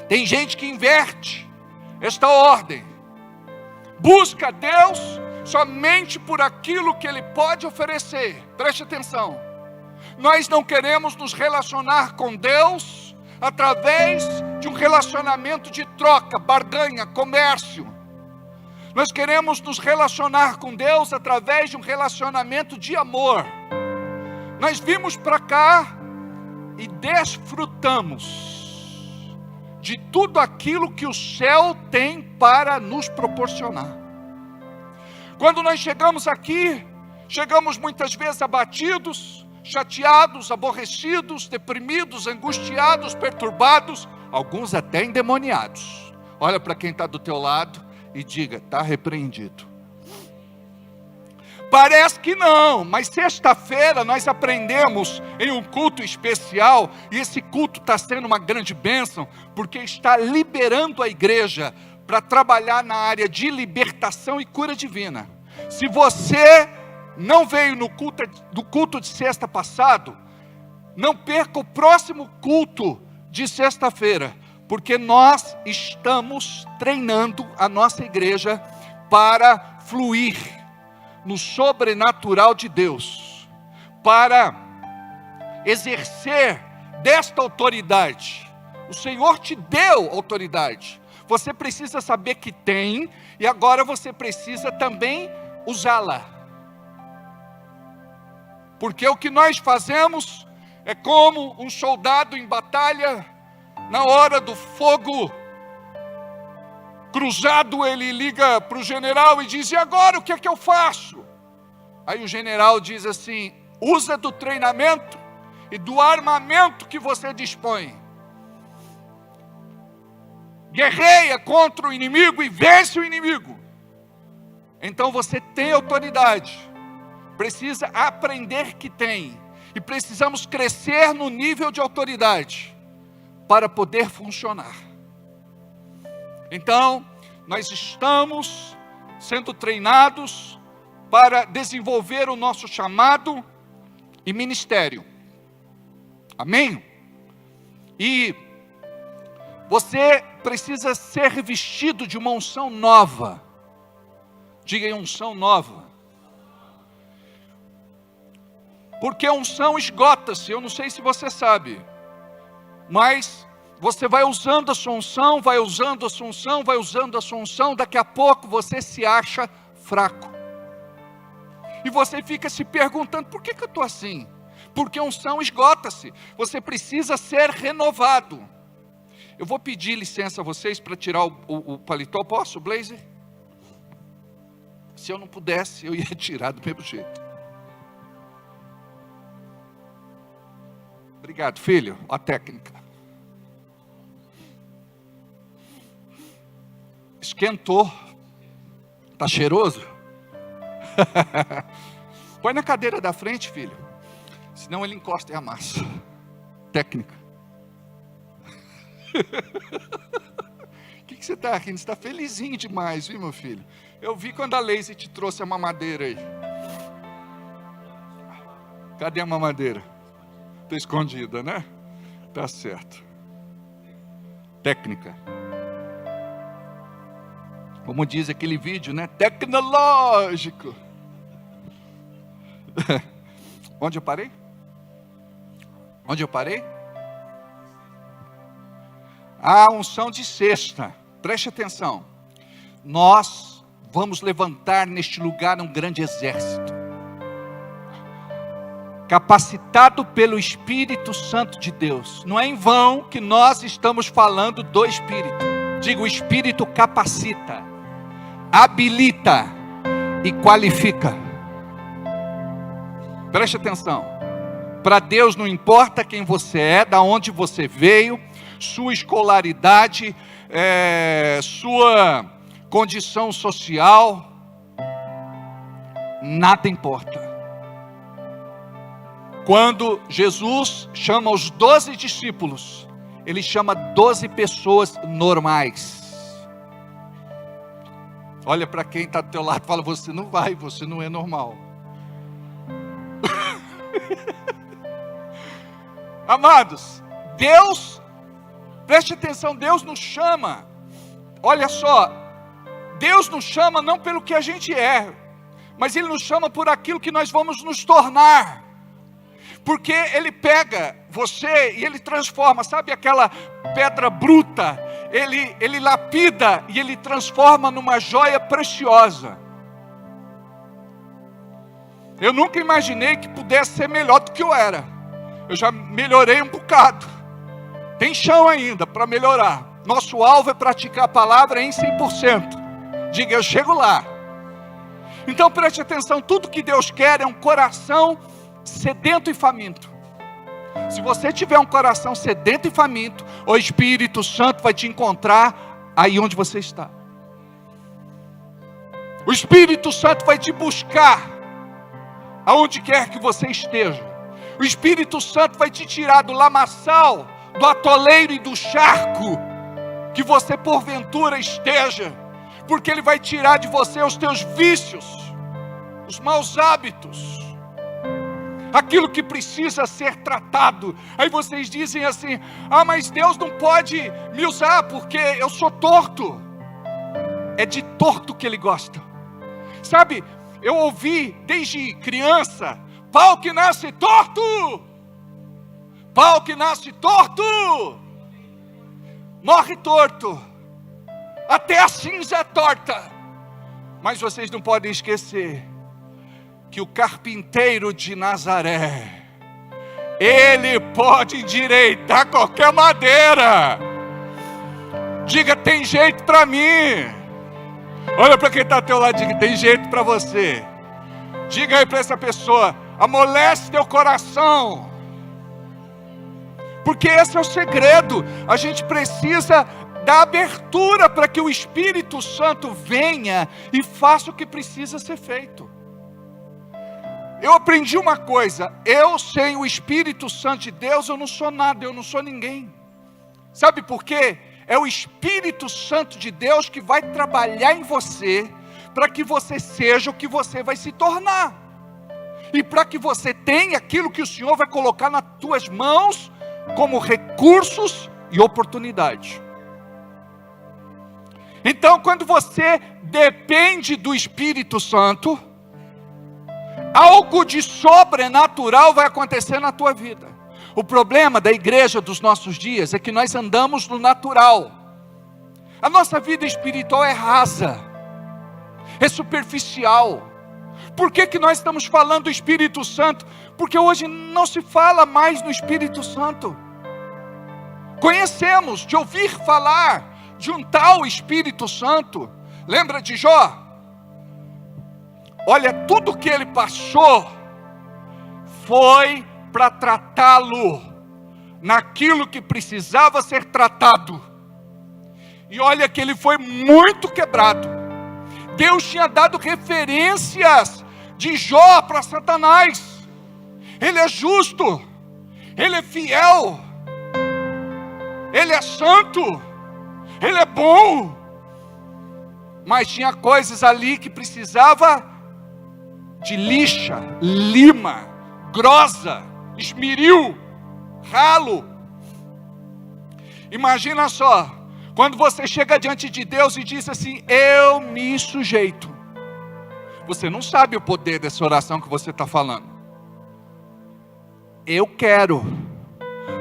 Tem gente que inverte esta ordem, busca a Deus somente por aquilo que Ele pode oferecer. Preste atenção, nós não queremos nos relacionar com Deus através de um relacionamento de troca, barganha, comércio. Nós queremos nos relacionar com Deus através de um relacionamento de amor. Nós vimos para cá e desfrutamos de tudo aquilo que o céu tem para nos proporcionar. Quando nós chegamos aqui, chegamos muitas vezes abatidos, chateados, aborrecidos, deprimidos, angustiados, perturbados, alguns até endemoniados. Olha para quem está do teu lado e diga: está repreendido. Parece que não, mas sexta-feira nós aprendemos em um culto especial, e esse culto está sendo uma grande bênção, porque está liberando a igreja para trabalhar na área de libertação e cura divina. Se você não veio no culto de sexta passado, não perca o próximo culto de sexta-feira, porque nós estamos treinando a nossa igreja para fluir no sobrenatural de Deus, para exercer desta autoridade. O Senhor te deu autoridade, você precisa saber que tem, e agora você precisa também usá-la, porque o que nós fazemos é como um soldado em batalha. Na hora do fogo cruzado, ele liga para o general e diz: e agora o que é que eu faço? Aí o general diz assim: usa do treinamento e do armamento que você dispõe, guerreia contra o inimigo e vence o inimigo. Então você tem autoridade, precisa aprender que tem, e precisamos crescer no nível de autoridade para poder funcionar. Então, nós estamos sendo treinados para desenvolver o nosso chamado e ministério. Amém? E você precisa ser revestido de uma unção nova. Diga aí, unção nova. Porque a unção esgota-se, eu não sei se você sabe, mas você vai usando a sua unção, vai usando a sua unção, vai usando a sua unção, daqui a pouco você se acha fraco. E você fica se perguntando: por que eu estou assim? Porque a unção esgota-se, você precisa ser renovado. Eu vou pedir licença a vocês para tirar o paletó, posso, blazer? Se eu não pudesse, eu ia tirar do mesmo jeito. Obrigado, filho, a técnica. Esquentou. Tá cheiroso? Põe na cadeira da frente, filho, senão ele encosta e amassa. Técnica. O que você está rindo? Você está felizinho demais, viu, meu filho? Eu vi quando a Leise te trouxe a mamadeira aí. Cadê a mamadeira? Está escondida, né? Tá certo. Técnica. Como diz aquele vídeo, né? Tecnológico. Onde eu parei? Onde eu parei? A unção de sexta. Preste atenção. Nós vamos levantar neste lugar um grande exército, capacitado pelo Espírito Santo de Deus. Não é em vão que nós estamos falando do Espírito. Diga: o Espírito capacita, habilita e qualifica. Preste atenção. Para Deus não importa quem você é, da onde você veio, sua escolaridade, sua condição social, nada importa. Quando Jesus chama os 12 discípulos, Ele chama 12 pessoas normais. Olha para quem está do teu lado e fala: você não vai, você não é normal. Amados, Deus, preste atenção, Deus nos chama, olha só, Deus nos chama não pelo que a gente é, mas Ele nos chama por aquilo que nós vamos nos tornar. Porque Ele pega você e Ele transforma, sabe aquela pedra bruta, Ele lapida e Ele transforma numa joia preciosa. Eu nunca imaginei que pudesse ser melhor do que eu era. Eu já melhorei um bocado. Tem chão ainda para melhorar. Nosso alvo é praticar a palavra em 100%. Diga: eu chego lá. Então preste atenção, tudo que Deus quer é um coração sedento e faminto. Se você tiver um coração sedento e faminto, o Espírito Santo vai te encontrar aí onde você está. O Espírito Santo vai te buscar aonde quer que você esteja. O Espírito Santo vai te tirar do lamaçal, do atoleiro e do charco que você porventura esteja, porque Ele vai tirar de você os teus vícios, os maus hábitos, aquilo que precisa ser tratado. Aí vocês dizem assim: ah, mas Deus não pode me usar porque eu sou torto. É de torto que Ele gosta. Sabe, eu ouvi desde criança: pau que nasce torto, pau que nasce torto, morre torto, até a cinza é torta. Mas vocês não podem esquecer que o carpinteiro de Nazaré, Ele pode endireitar qualquer madeira. Diga: tem jeito para mim. Olha para quem está ao teu lado, diga: tem jeito para você. Diga aí para essa pessoa: amolece teu coração. Porque esse é o segredo. A gente precisa dar abertura para que o Espírito Santo venha e faça o que precisa ser feito. Eu aprendi uma coisa: eu sem o Espírito Santo de Deus eu não sou nada, eu não sou ninguém. Sabe por quê? É o Espírito Santo de Deus que vai trabalhar em você, para que você seja o que você vai se tornar, e para que você tenha aquilo que o Senhor vai colocar nas tuas mãos, como recursos e oportunidade. Então, quando você depende do Espírito Santo, algo de sobrenatural vai acontecer na tua vida. O problema da igreja dos nossos dias é que nós andamos no natural. A nossa vida espiritual é rasa, é superficial. Por que nós estamos falando do Espírito Santo? Porque hoje não se fala mais no Espírito Santo. Conhecemos de ouvir falar de um tal Espírito Santo. Lembra de Jó? Olha, tudo que ele passou foi para tratá-lo naquilo que precisava ser tratado. E olha que ele foi muito quebrado. Deus tinha dado referências de Jó para Satanás. Ele é justo, ele é fiel, ele é santo, ele é bom. Mas tinha coisas ali que precisava de lixa, lima, grosa, esmeril, ralo. Imagina só, quando você chega diante de Deus e diz assim: eu me sujeito. Você não sabe o poder dessa oração que você está falando. Eu quero.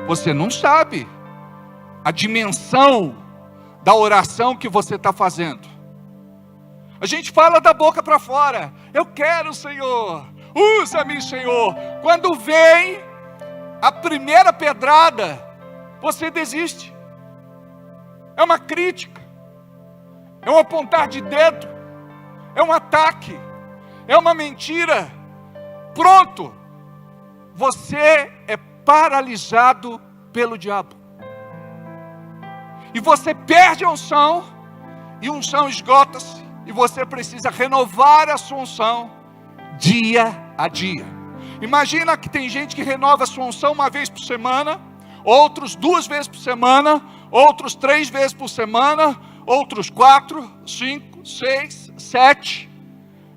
Você não sabe a dimensão da oração que você está fazendo. A gente fala da boca para fora: eu quero, Senhor, usa-me, Senhor. Quando vem a primeira pedrada, você desiste. É uma crítica, é um apontar de dedo, é um ataque, é uma mentira. Pronto, você é paralisado pelo diabo. E você perde a unção, e a unção esgota-se, e você precisa renovar a sua unção dia a dia. Imagina que tem gente que renova a sua unção uma vez por semana, outros 2 vezes por semana, outros 3 vezes por semana, outros 4, 5, 6, 7.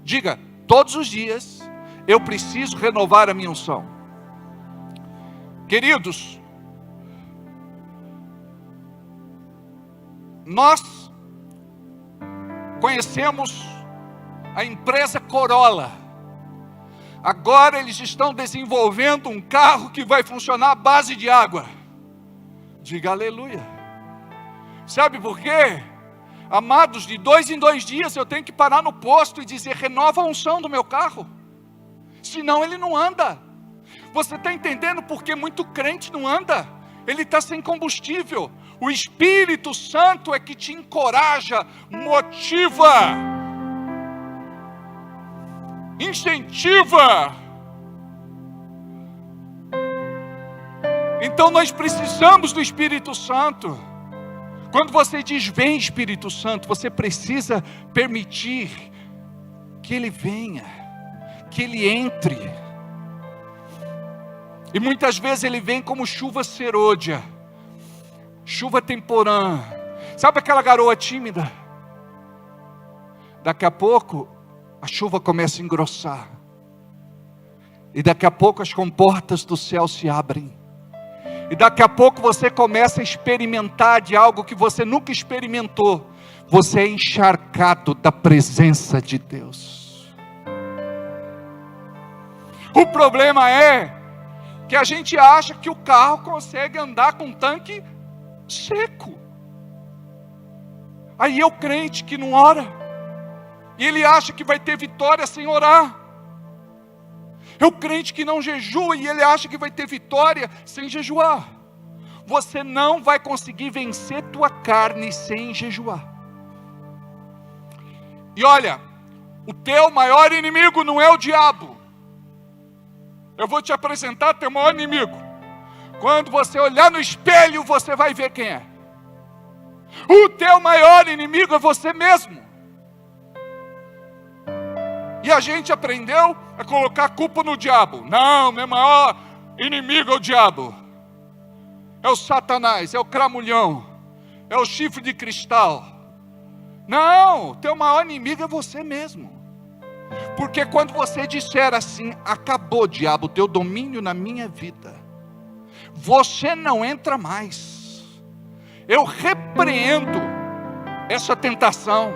Diga: todos os dias eu preciso renovar a minha unção. Queridos, nós conhecemos a empresa Corolla. Agora eles estão desenvolvendo um carro que vai funcionar à base de água. Diga aleluia. Sabe por quê? Amados, de 2 em 2 dias eu tenho que parar no posto e dizer: renova a unção do meu carro, senão ele não anda. Você está entendendo por que muito crente não anda? Ele está sem combustível. O Espírito Santo é que te encoraja, motiva, incentiva. Então nós precisamos do Espírito Santo. Quando você diz vem Espírito Santo, você precisa permitir que Ele venha, que Ele entre. E muitas vezes Ele vem como chuva serôdia, chuva temporã. Sabe aquela garoa tímida? Daqui a pouco a chuva começa a engrossar. E daqui a pouco as comportas do céu se abrem. E daqui a pouco você começa a experimentar de algo que você nunca experimentou. Você é encharcado da presença de Deus. O problema é que a gente acha que o carro consegue andar com um tanque seco. Aí é o crente que não ora. E ele acha que vai ter vitória sem orar. É o crente que não jejua e ele acha que vai ter vitória sem jejuar. Você não vai conseguir vencer tua carne sem jejuar. E olha, o teu maior inimigo não é o diabo. Eu vou te apresentar teu maior inimigo. Quando você olhar no espelho, você vai ver quem é. O teu maior inimigo é você mesmo. E a gente aprendeu a colocar a culpa no diabo. Não, meu maior inimigo é o diabo. É o Satanás, é o cramulhão, é o chifre de cristal. Não, teu maior inimigo é você mesmo. Porque quando você disser assim, acabou diabo, teu domínio na minha vida, você não entra mais. Eu repreendo essa tentação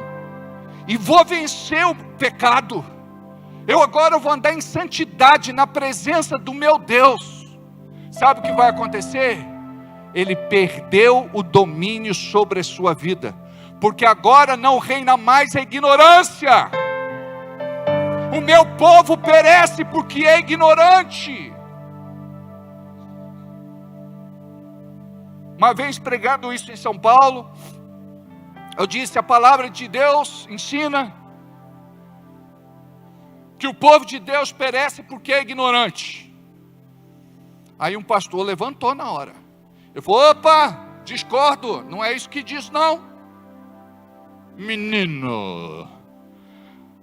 e vou vencer o pecado. Eu agora vou andar em santidade na presença do meu Deus. Sabe o que vai acontecer? Ele perdeu o domínio sobre a sua vida, porque agora não reina mais a ignorância. O meu povo perece porque é ignorante. Uma vez pregando isso em São Paulo, eu disse: a palavra de Deus ensina que o povo de Deus perece porque é ignorante. Aí um pastor levantou na hora. Eu falei: opa, discordo, não é isso que diz não. Menino.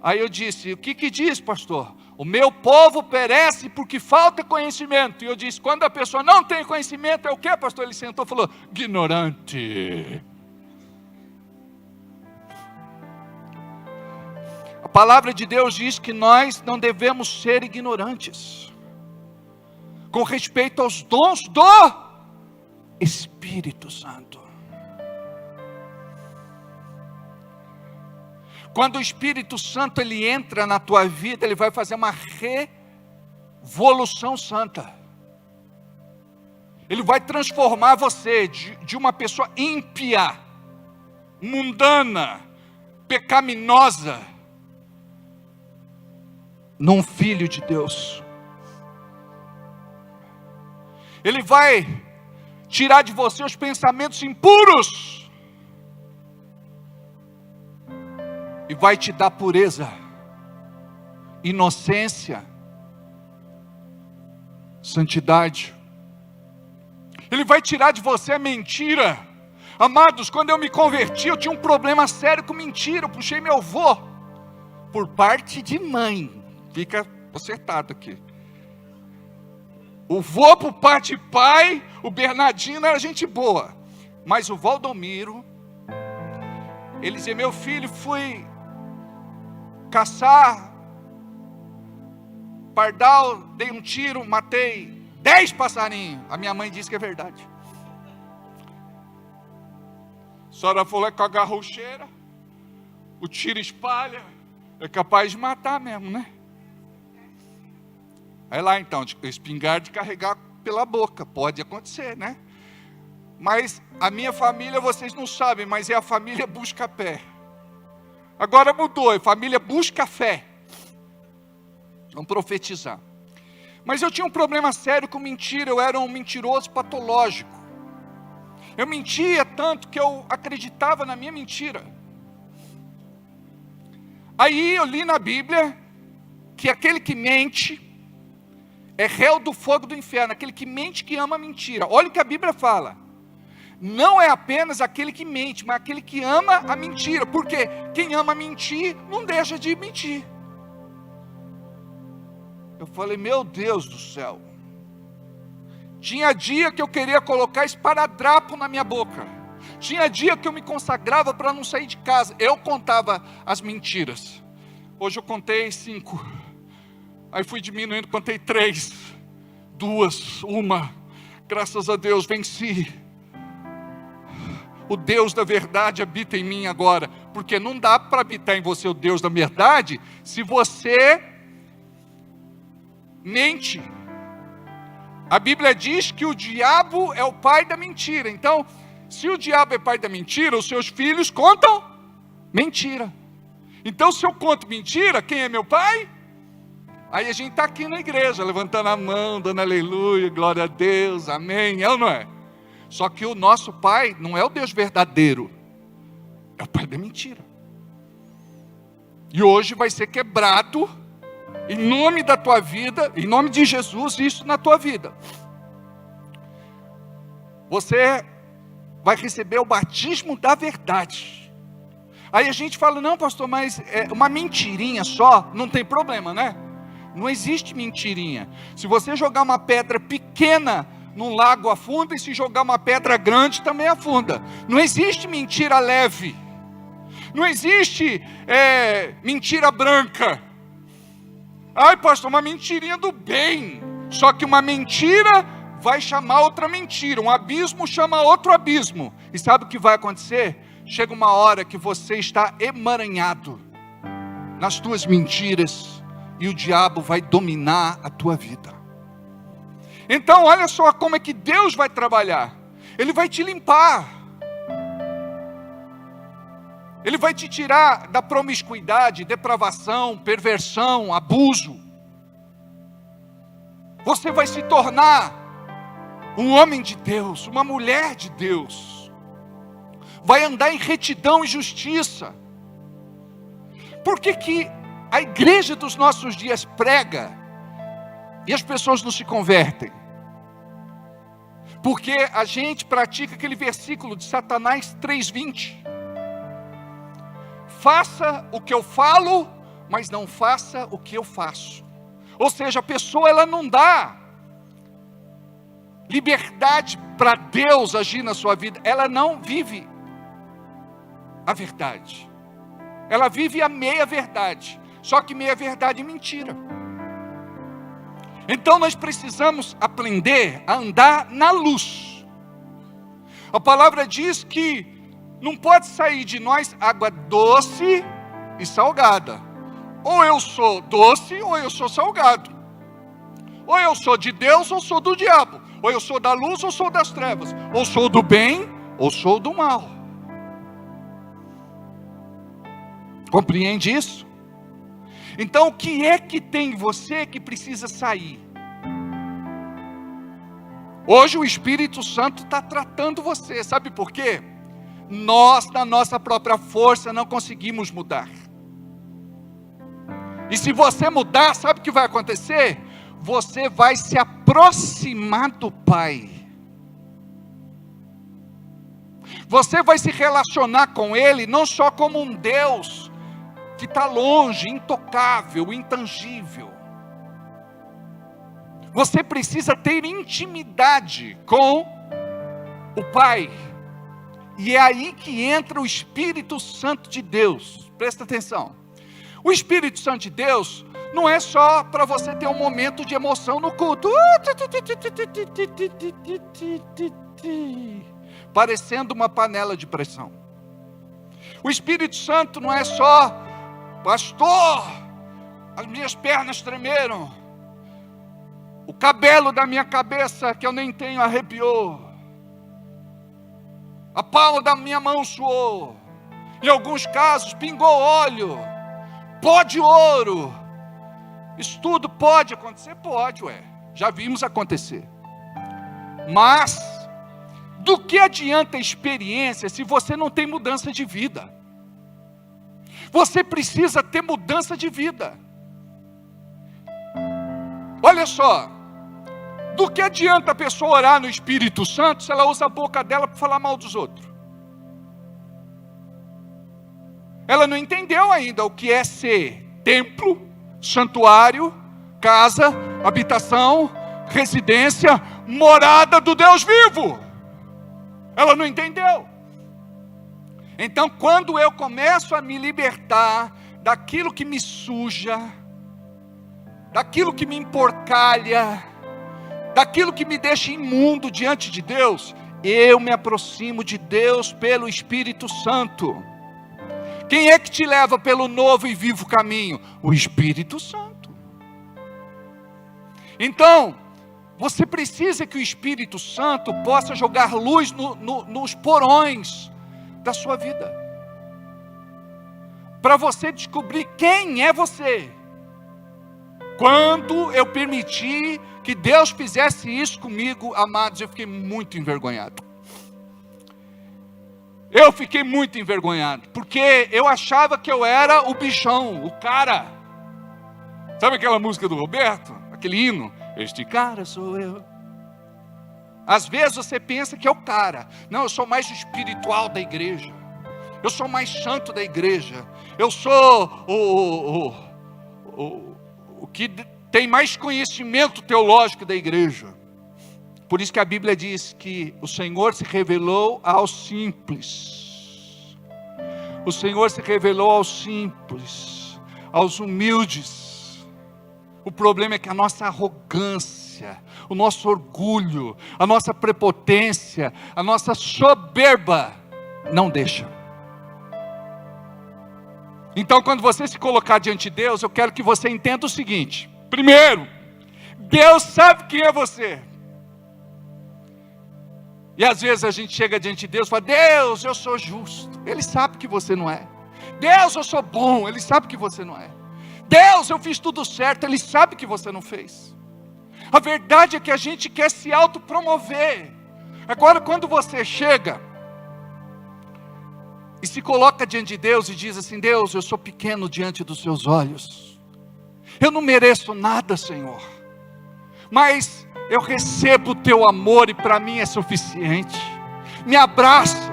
Aí eu disse: o que diz, pastor? O meu povo perece porque falta conhecimento. E eu disse: quando a pessoa não tem conhecimento, é o que, pastor? Ele sentou e falou: ignorante. A palavra de Deus diz que nós não devemos ser ignorantes com respeito aos dons do Espírito Santo. Quando o Espírito Santo ele entra na tua vida, ele vai fazer uma revolução santa. Ele vai transformar você de uma pessoa ímpia, mundana, pecaminosa, num filho de Deus. Ele vai tirar de você os pensamentos impuros e vai te dar pureza, inocência, santidade. Ele vai tirar de você a mentira. Amados, quando eu me converti, eu tinha um problema sério com mentira. Eu puxei meu avô por parte de mãe. Fica acertado aqui. O vô por parte de pai, o Bernardino era gente boa. Mas o Valdomiro, ele dizia: meu filho, fui caçar pardal, dei um tiro, matei 10 passarinhos. A minha mãe disse que é verdade. A senhora falou que com a garrucheira, o tiro espalha, é capaz de matar mesmo, né? Aí lá então, espingarda de carregar pela boca, pode acontecer, né? Mas a minha família, vocês não sabem, mas é a família busca pé. Agora mudou, a família busca fé. Vamos profetizar. Mas eu tinha um problema sério com mentira, eu era um mentiroso patológico. Eu mentia tanto que eu acreditava na minha mentira. Aí eu li na Bíblia que aquele que mente, é réu do fogo do inferno, aquele que mente, que ama a mentira. Olha o que a Bíblia fala. Não é apenas aquele que mente, mas aquele que ama a mentira. Porque quem ama mentir, não deixa de mentir. Eu falei, meu Deus do céu. Tinha dia que eu queria colocar esparadrapo na minha boca. Tinha dia que eu me consagrava para não sair de casa. Eu contava as mentiras. Hoje eu contei 5. Aí fui diminuindo, contei 3, 2, 1. Graças a Deus, venci. O Deus da verdade habita em mim agora. Porque não dá para habitar em você o Deus da verdade se você mente. A Bíblia diz que o diabo é o pai da mentira. Então, se o diabo é pai da mentira, os seus filhos contam mentira. Então, se eu conto mentira, quem é meu pai? Aí a gente está aqui na igreja, levantando a mão, dando aleluia, glória a Deus, amém, é ou não é? Só que o nosso pai não é o Deus verdadeiro, é o pai da mentira. E hoje vai ser quebrado, em nome da tua vida, em nome de Jesus, isso na tua vida. Você vai receber o batismo da verdade. Aí a gente fala, não pastor, mas uma mentirinha só, não tem problema, né? Não existe mentirinha. Se você jogar uma pedra pequena num lago, afunda, e se jogar uma pedra grande também afunda. Não existe mentira leve. Não existe mentira branca. Ai pastor, uma mentirinha do bem. Só que uma mentira vai chamar outra mentira. Um abismo chama outro abismo. E sabe o que vai acontecer? Chega uma hora que você está emaranhado nas tuas mentiras e o diabo vai dominar a tua vida. Então olha só como é que Deus vai trabalhar. Ele vai te limpar. Ele vai te tirar da promiscuidade, depravação, perversão, abuso. Você vai se tornar um homem de Deus, uma mulher de Deus. Vai andar em retidão e justiça. Por que a igreja dos nossos dias prega e as pessoas não se convertem? Porque a gente pratica aquele versículo de Satanás 3:20. Faça o que eu falo, mas não faça o que eu faço. Ou seja, a pessoa ela não dá liberdade para Deus agir na sua vida. Ela não vive a verdade. Ela vive a meia verdade. Só que meia verdade é mentira. Então nós precisamos aprender a andar na luz. A palavra diz que não pode sair de nós água doce e salgada. Ou eu sou doce ou eu sou salgado. Ou eu sou de Deus ou sou do diabo. Ou eu sou da luz ou sou das trevas. Ou sou do bem ou sou do mal. Compreende isso? Então o que é que tem em você que precisa sair? Hoje o Espírito Santo está tratando você. Sabe por quê? Nós, na nossa própria força, não conseguimos mudar. E se você mudar, sabe o que vai acontecer? Você vai se aproximar do Pai. Você vai se relacionar com Ele, não só como um Deus que está longe, intocável, intangível. Você precisa ter intimidade com o Pai. E é aí que entra o Espírito Santo de Deus. Presta atenção. O Espírito Santo de Deus não é só para você ter um momento de emoção no culto. Parecendo uma panela de pressão. O Espírito Santo não é só, pastor, as minhas pernas tremeram. O cabelo da minha cabeça que eu nem tenho arrepiou. A palma da minha mão suou. Em alguns casos pingou óleo. Pó de ouro. Isso tudo pode acontecer? Pode, já vimos acontecer. Mas do que adianta a experiência se você não tem mudança de vida? Você precisa ter mudança de vida. Olha só, Do que adianta a pessoa orar no Espírito Santo se ela usa a boca dela para falar mal dos outros? Ela não entendeu ainda o que é ser templo, santuário, casa, habitação, residência, morada do Deus vivo. Ela não entendeu. Então, quando eu começo a me libertar daquilo que me suja, daquilo que me emporcalha, daquilo que me deixa imundo diante de Deus, eu me aproximo de Deus pelo Espírito Santo. Quem é que te leva pelo novo e vivo caminho? O Espírito Santo. Então, você precisa que o Espírito Santo possa jogar luz nos porões da sua vida, para você descobrir quem é você. Quando eu permiti que Deus fizesse isso comigo, amados, eu fiquei muito envergonhado. Eu fiquei muito envergonhado, porque eu achava que eu era o bichão, o cara. Sabe aquela música do Roberto? Aquele hino? Este cara sou eu. Às vezes você pensa que é o cara. Não, eu sou mais espiritual da igreja. Eu sou mais santo da igreja. Eu sou o que tem mais conhecimento teológico da igreja. Por isso que a Bíblia diz que o Senhor se revelou aos simples. O Senhor se revelou aos simples, aos humildes. O problema é que a nossa arrogância, o nosso orgulho, a nossa prepotência, a nossa soberba não deixa. Então, quando você se colocar diante de Deus, eu quero que você entenda o seguinte: primeiro, Deus sabe quem é você. E às vezes a gente chega diante de Deus e fala: Deus, eu sou justo. Ele sabe que você não é. Deus, eu sou bom. Ele sabe que você não é. Deus, eu fiz tudo certo. Ele sabe que você não fez. A verdade é que a gente quer se autopromover. Agora, quando você chega e se coloca diante de Deus e diz assim: Deus, eu sou pequeno diante dos seus olhos. Eu não mereço nada, Senhor. Mas eu recebo o teu amor e para mim é suficiente. Me abraça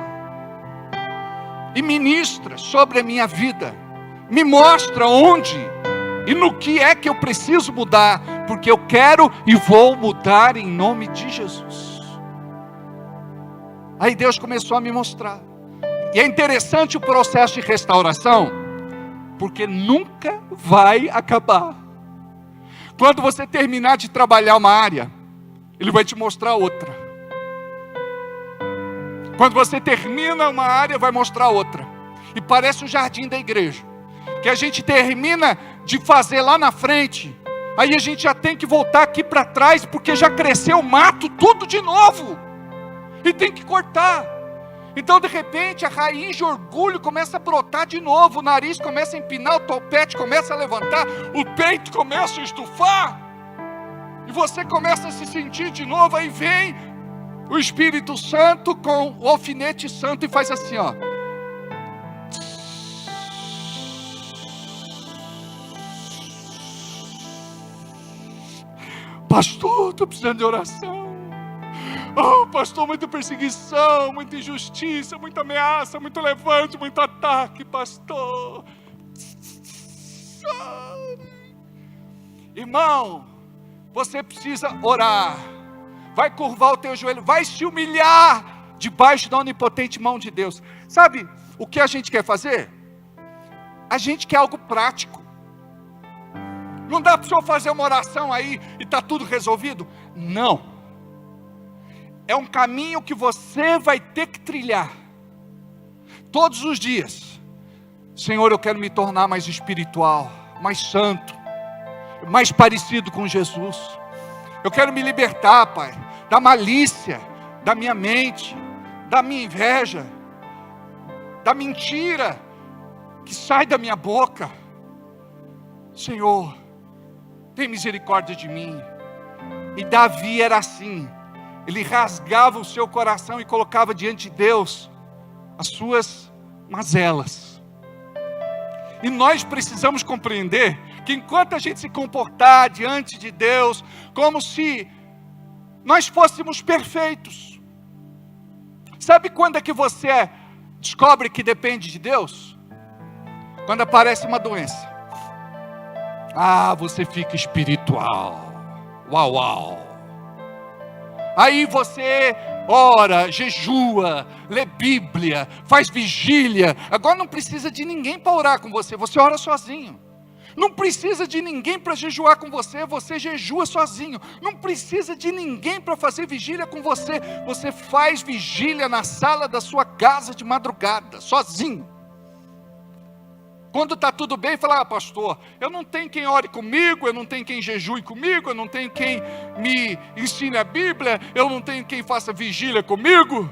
e ministra sobre a minha vida. Me mostra onde e no que é que eu preciso mudar, porque eu quero e vou mudar em nome de Jesus. Aí Deus começou a me mostrar. E é interessante o processo de restauração, porque nunca vai acabar. Quando você terminar de trabalhar uma área, Ele vai te mostrar outra. Quando você termina uma área, vai mostrar outra. E parece o jardim da igreja, que a gente termina de fazer lá na frente, aí a gente já tem que voltar aqui para trás, porque já cresceu o mato tudo de novo, e tem que cortar. Então de repente a raiz de orgulho começa a brotar de novo, o nariz começa a empinar, o topete começa a levantar, o peito começa a estufar, e você começa a se sentir de novo. Aí vem o Espírito Santo com o alfinete santo e faz assim, ó. Pastor, estou precisando de oração. Oh, pastor, muita perseguição, muita injustiça, muita ameaça, muito levante, muito ataque, pastor. Irmão, você precisa orar. Vai curvar o teu joelho, vai se humilhar debaixo da onipotente mão de Deus. Sabe o que a gente quer fazer? A gente quer algo prático. Não dá para o senhor fazer uma oração aí e está tudo resolvido? Não. É um caminho que você vai ter que trilhar. Todos os dias. Senhor, eu quero me tornar mais espiritual, mais santo, mais parecido com Jesus. Eu quero me libertar, Pai, da malícia, da minha mente, da minha inveja, da mentira que sai da minha boca. Senhor, tem misericórdia de mim. E Davi era assim. Ele rasgava o seu coração e colocava diante de Deus as suas mazelas. E nós precisamos compreender que enquanto a gente se comportar diante de Deus como se nós fôssemos perfeitos. Sabe quando é que você descobre que depende de Deus? Quando aparece uma doença. Você fica espiritual. Uau, uau. Aí você ora, jejua, lê Bíblia, faz vigília. Agora não precisa de ninguém para orar com você, você ora sozinho. Não precisa de ninguém para jejuar com você, você jejua sozinho. Não precisa de ninguém para fazer vigília com você, você faz vigília na sala da sua casa de madrugada, sozinho. Quando está tudo bem, fala: pastor, eu não tenho quem ore comigo, eu não tenho quem jejue comigo, eu não tenho quem me ensine a Bíblia, eu não tenho quem faça vigília comigo.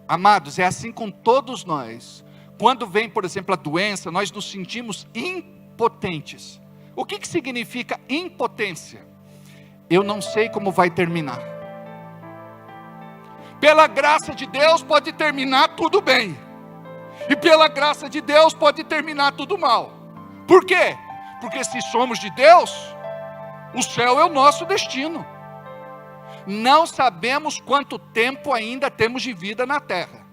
Amados, é assim com todos nós. Quando vem, por exemplo, a doença, nós nos sentimos impotentes. O que significa impotência? Eu não sei como vai terminar. Pela graça de Deus pode terminar tudo bem. E pela graça de Deus pode terminar tudo mal. Por quê? Porque se somos de Deus, o céu é o nosso destino. Não sabemos quanto tempo ainda temos de vida na terra.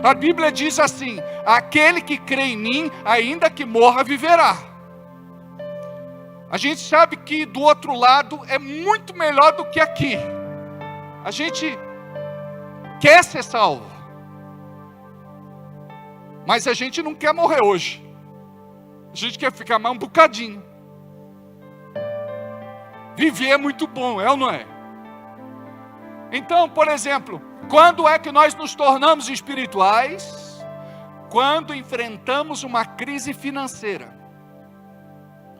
A Bíblia diz assim: aquele que crê em mim, ainda que morra, viverá. A gente sabe que do outro lado é muito melhor do que aqui. A gente quer ser salvo, mas a gente não quer morrer hoje. A gente quer ficar mais um bocadinho. Viver é muito bom, é ou não é? Então, por exemplo, quando é que nós nos tornamos espirituais? Quando enfrentamos uma crise financeira.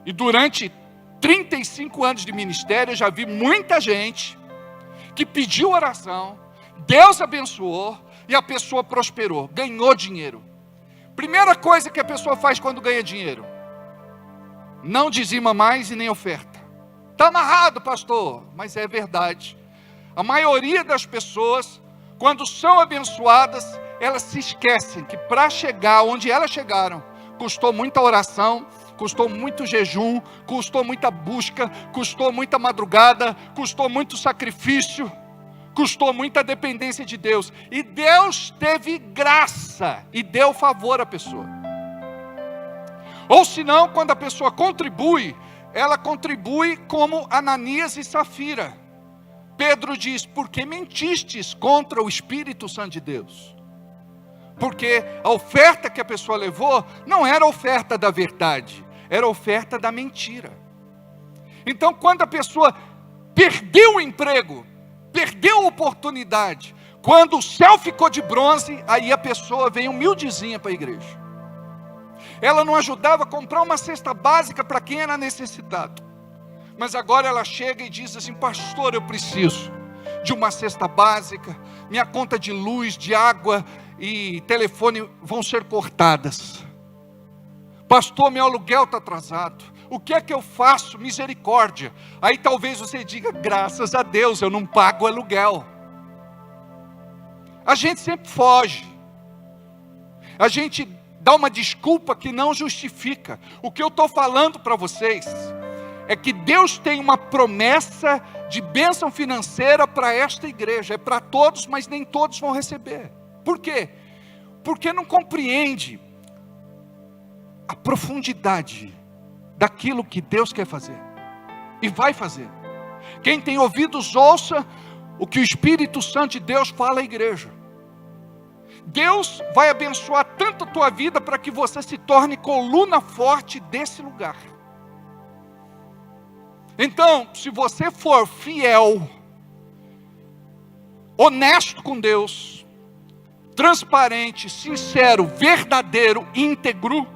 E durante 35 anos de ministério, eu já vi muita gente que pediu oração, Deus abençoou e a pessoa prosperou, ganhou dinheiro. Primeira coisa que a pessoa faz quando ganha dinheiro: não dizima mais e nem oferta. Está amarrado, pastor, mas é verdade. A maioria das pessoas, quando são abençoadas, elas se esquecem que para chegar onde elas chegaram, custou muita oração, custou muito jejum, custou muita busca, custou muita madrugada, custou muito sacrifício, custou muita dependência de Deus. E Deus teve graça e deu favor à pessoa. Ou senão, quando a pessoa contribui, ela contribui como Ananias e Safira. Pedro diz: por que mentistes contra o Espírito Santo de Deus? Porque a oferta que a pessoa levou não era a oferta da verdade, era a oferta da mentira. Então, quando a pessoa perdeu o emprego, perdeu a oportunidade, quando o céu ficou de bronze, aí a pessoa veio humildezinha para a igreja. Ela não ajudava a comprar uma cesta básica para quem era necessitado. Mas agora ela chega e diz assim: pastor, eu preciso de uma cesta básica, minha conta de luz, de água e telefone vão ser cortadas. Pastor, meu aluguel está atrasado, o que é que eu faço? Misericórdia. Aí talvez você diga: graças a Deus, eu não pago aluguel. A gente sempre foge, a gente dá uma desculpa que não justifica. O que eu estou falando para vocês é que Deus tem uma promessa de bênção financeira para esta igreja. É para todos, mas nem todos vão receber. Por quê? Porque não compreende a profundidade daquilo que Deus quer fazer e vai fazer. Quem tem ouvidos, ouça o que o Espírito Santo de Deus fala à igreja. Deus vai abençoar tanto a tua vida para que você se torne coluna forte desse lugar. Então, se você for fiel, honesto com Deus, transparente, sincero, verdadeiro, íntegro,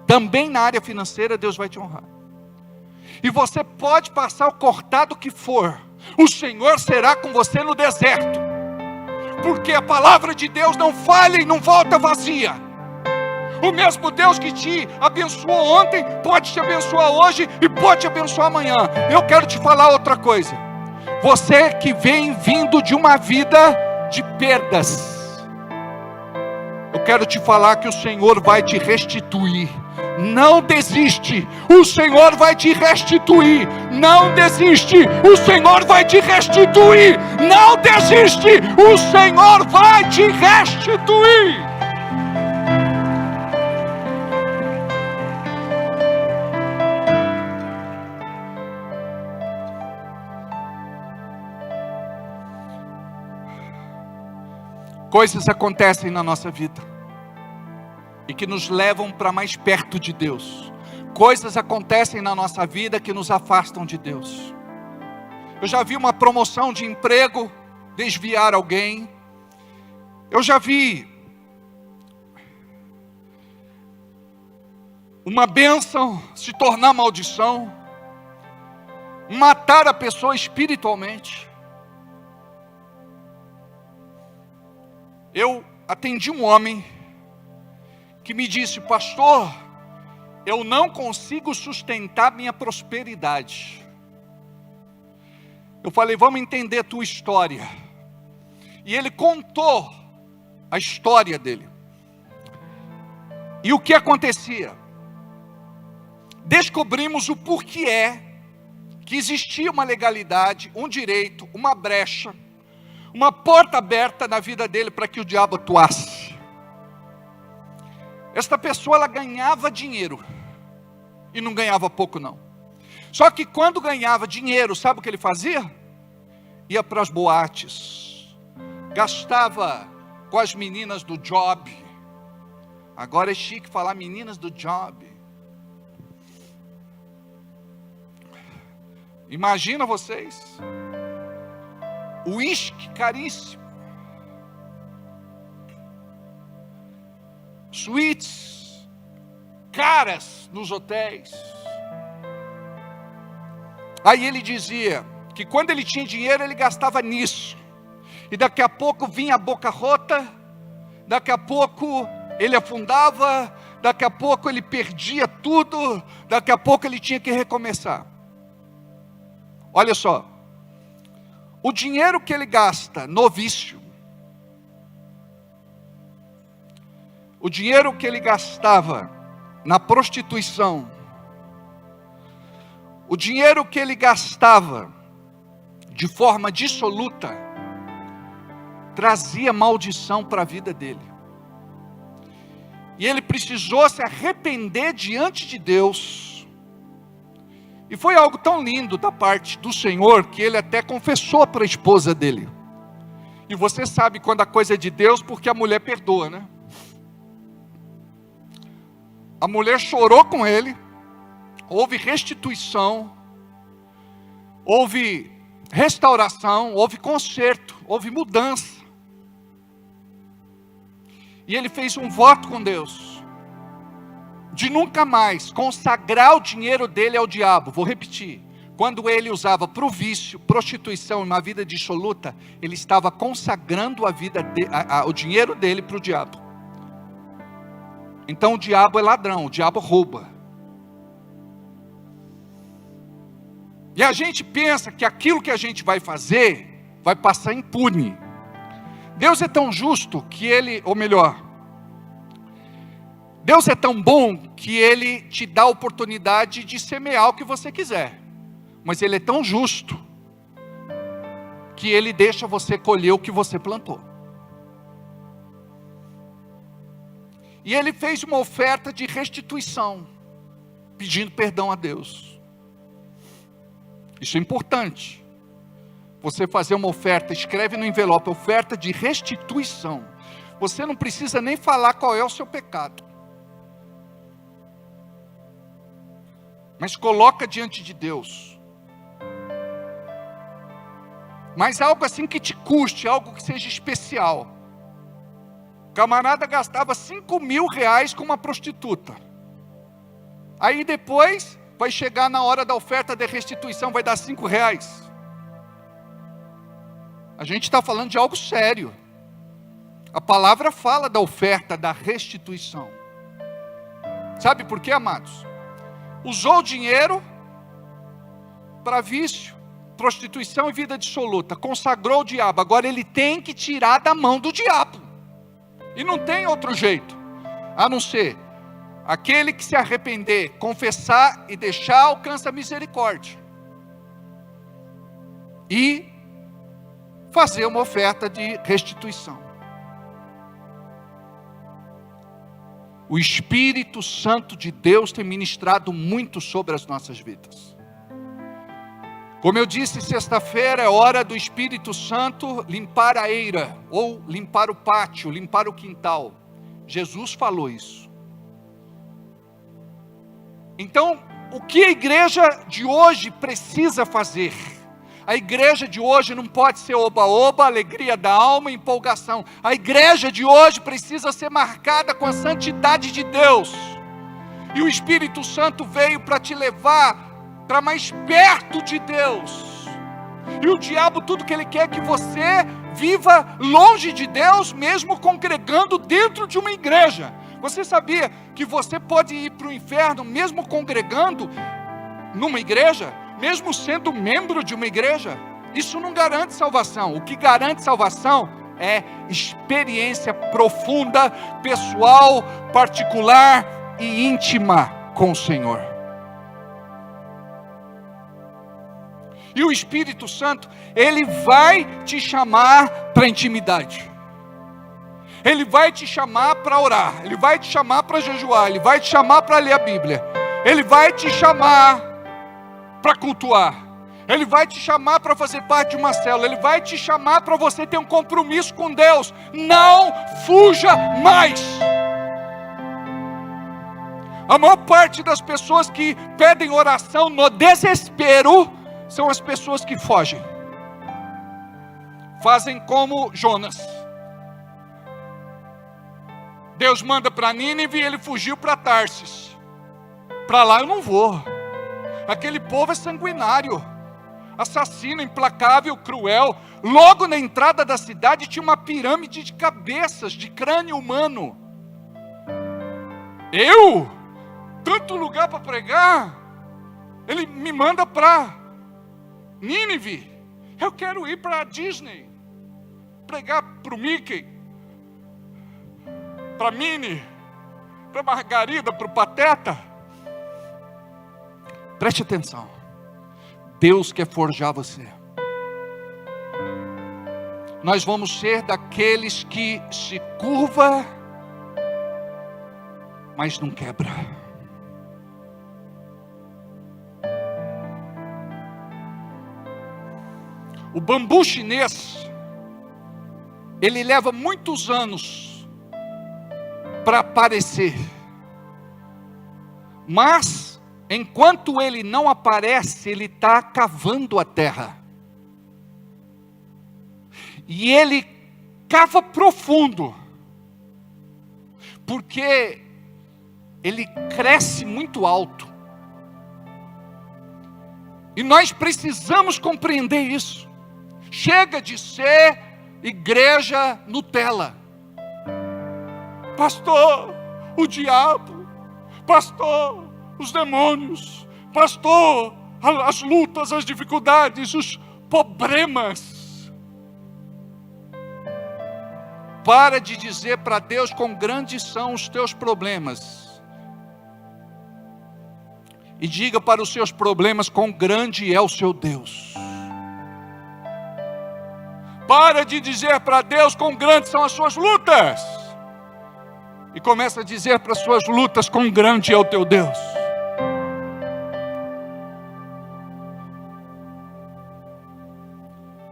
também na área financeira Deus vai te honrar. E você pode passar o cortado que for, o Senhor será com você no deserto, porque a palavra de Deus não falha e não volta vazia. O mesmo Deus que te abençoou ontem, pode te abençoar hoje e pode te abençoar amanhã. Eu quero te falar outra coisa. Você que vem vindo de uma vida de perdas, eu quero te falar que o Senhor vai te restituir Não desiste, o Senhor vai te restituir. Não desiste, o Senhor vai te restituir. Não desiste, o Senhor vai te restituir. Coisas acontecem na nossa vida e que nos levam para mais perto de Deus. Coisas acontecem na nossa vida que nos afastam de Deus. Eu já vi uma promoção de emprego desviar alguém. Eu já vi uma bênção se tornar maldição, matar a pessoa espiritualmente. Eu atendi um homem que me disse: pastor, eu não consigo sustentar minha prosperidade. Eu falei: vamos entender a tua história. E ele contou a história dele. E o que acontecia? Descobrimos o porquê que existia uma legalidade, um direito, uma brecha, uma porta aberta na vida dele para que o diabo atuasse. Esta pessoa, ela ganhava dinheiro, e não ganhava pouco não. Só que quando ganhava dinheiro, sabe o que ele fazia? Ia para as boates, gastava com as meninas do job. Agora é chique falar meninas do job. Imagina vocês, uísque caríssimo, suítes caras nos hotéis. Aí ele dizia que quando ele tinha dinheiro ele gastava nisso, e daqui a pouco vinha a boca rota, daqui a pouco ele afundava, daqui a pouco ele perdia tudo, daqui a pouco ele tinha que recomeçar. Olha só, o dinheiro que ele gasta no vício, o dinheiro que ele gastava na prostituição, o dinheiro que ele gastava de forma dissoluta, trazia maldição para a vida dele. E ele precisou se arrepender diante de Deus. E foi algo tão lindo da parte do Senhor, que ele até confessou para a esposa dele. E você sabe quando a coisa é de Deus, porque a mulher perdoa, né? A mulher chorou com ele, houve restituição, houve restauração, houve conserto, houve mudança. E ele fez um voto com Deus, de nunca mais consagrar o dinheiro dele ao diabo. Vou repetir, quando ele usava para o vício, prostituição e uma vida dissoluta, ele estava consagrando o dinheiro dele para o diabo. Então o diabo é ladrão, o diabo rouba. E a gente pensa que aquilo que a gente vai fazer, vai passar impune. Deus é tão justo que ele, ou melhor, Deus é tão bom que Ele te dá a oportunidade de semear o que você quiser. Mas Ele é tão justo que Ele deixa você colher o que você plantou. E ele fez uma oferta de restituição, pedindo perdão a Deus. Isso é importante. Você fazer uma oferta, escreve no envelope, oferta de restituição. Você não precisa nem falar qual é o seu pecado. Mas coloca diante de Deus. Mas algo assim que te custe, algo que seja especial. O camarada gastava 5 mil reais com uma prostituta. Aí depois, vai chegar na hora da oferta de restituição, vai dar 5 reais. A gente está falando de algo sério. A palavra fala da oferta, da restituição. Sabe por quê, amados? Usou o dinheiro para vício, prostituição e vida dissoluta. Consagrou o diabo. Agora ele tem que tirar da mão do diabo. E não tem outro jeito, a não ser Aquele que se arrepender, confessar e deixar, alcança a misericórdia. E fazer uma oferta de restituição. O Espírito Santo de Deus tem ministrado muito sobre as nossas vidas. Como eu disse, sexta-feira é hora do Espírito Santo limpar a eira, ou limpar o pátio, limpar o quintal. Jesus falou isso. Então, o que a igreja de hoje precisa fazer? A igreja de hoje não pode ser oba-oba, alegria da alma, empolgação. A igreja de hoje precisa ser marcada com a santidade de Deus. E o Espírito Santo veio para te levar para mais perto de Deus. E o diabo, tudo que ele quer é que você viva longe de Deus, mesmo congregando dentro de uma igreja. Você sabia que você pode ir para o inferno mesmo congregando numa igreja? Mesmo sendo membro de uma igreja? Isso não garante salvação. O que garante salvação é experiência profunda, pessoal, particular e íntima com o Senhor. E o Espírito Santo, ele vai te chamar para intimidade. Ele vai te chamar para orar. Ele vai te chamar para jejuar. Ele vai te chamar para ler a Bíblia. Ele vai te chamar para cultuar. Ele vai te chamar para fazer parte de uma célula. Ele vai te chamar para você ter um compromisso com Deus. Não fuja mais. A maior parte das pessoas que pedem oração no desespero são as pessoas que fogem. Fazem como Jonas. Deus manda para Nínive e ele fugiu para Tarsis. Para lá eu não vou. Aquele povo é sanguinário, assassino, implacável, cruel. Logo na entrada da cidade tinha uma pirâmide de cabeças, de crânio humano. Eu? Tanto lugar para pregar. Ele me manda para Nínive. Eu quero ir para Disney, pregar para o Mickey, para Minnie, para Margarida, para o Pateta. Preste atenção. Deus quer forjar você. Nós vamos ser daqueles que se curva, mas não quebra. O bambu chinês, ele leva muitos anos para aparecer. Mas, enquanto ele não aparece, ele está cavando a terra. E ele cava profundo. Porque ele cresce muito alto. E nós precisamos compreender isso. Chega de ser igreja Nutella. Pastor, o diabo. Pastor, os demônios. Pastor, as lutas, as dificuldades, os problemas. Para de dizer para Deus quão grandes são os teus problemas. E diga para os seus problemas quão grande é o seu Deus. Para de dizer para Deus quão grandes são as suas lutas. E começa a dizer para as suas lutas quão grande é o teu Deus.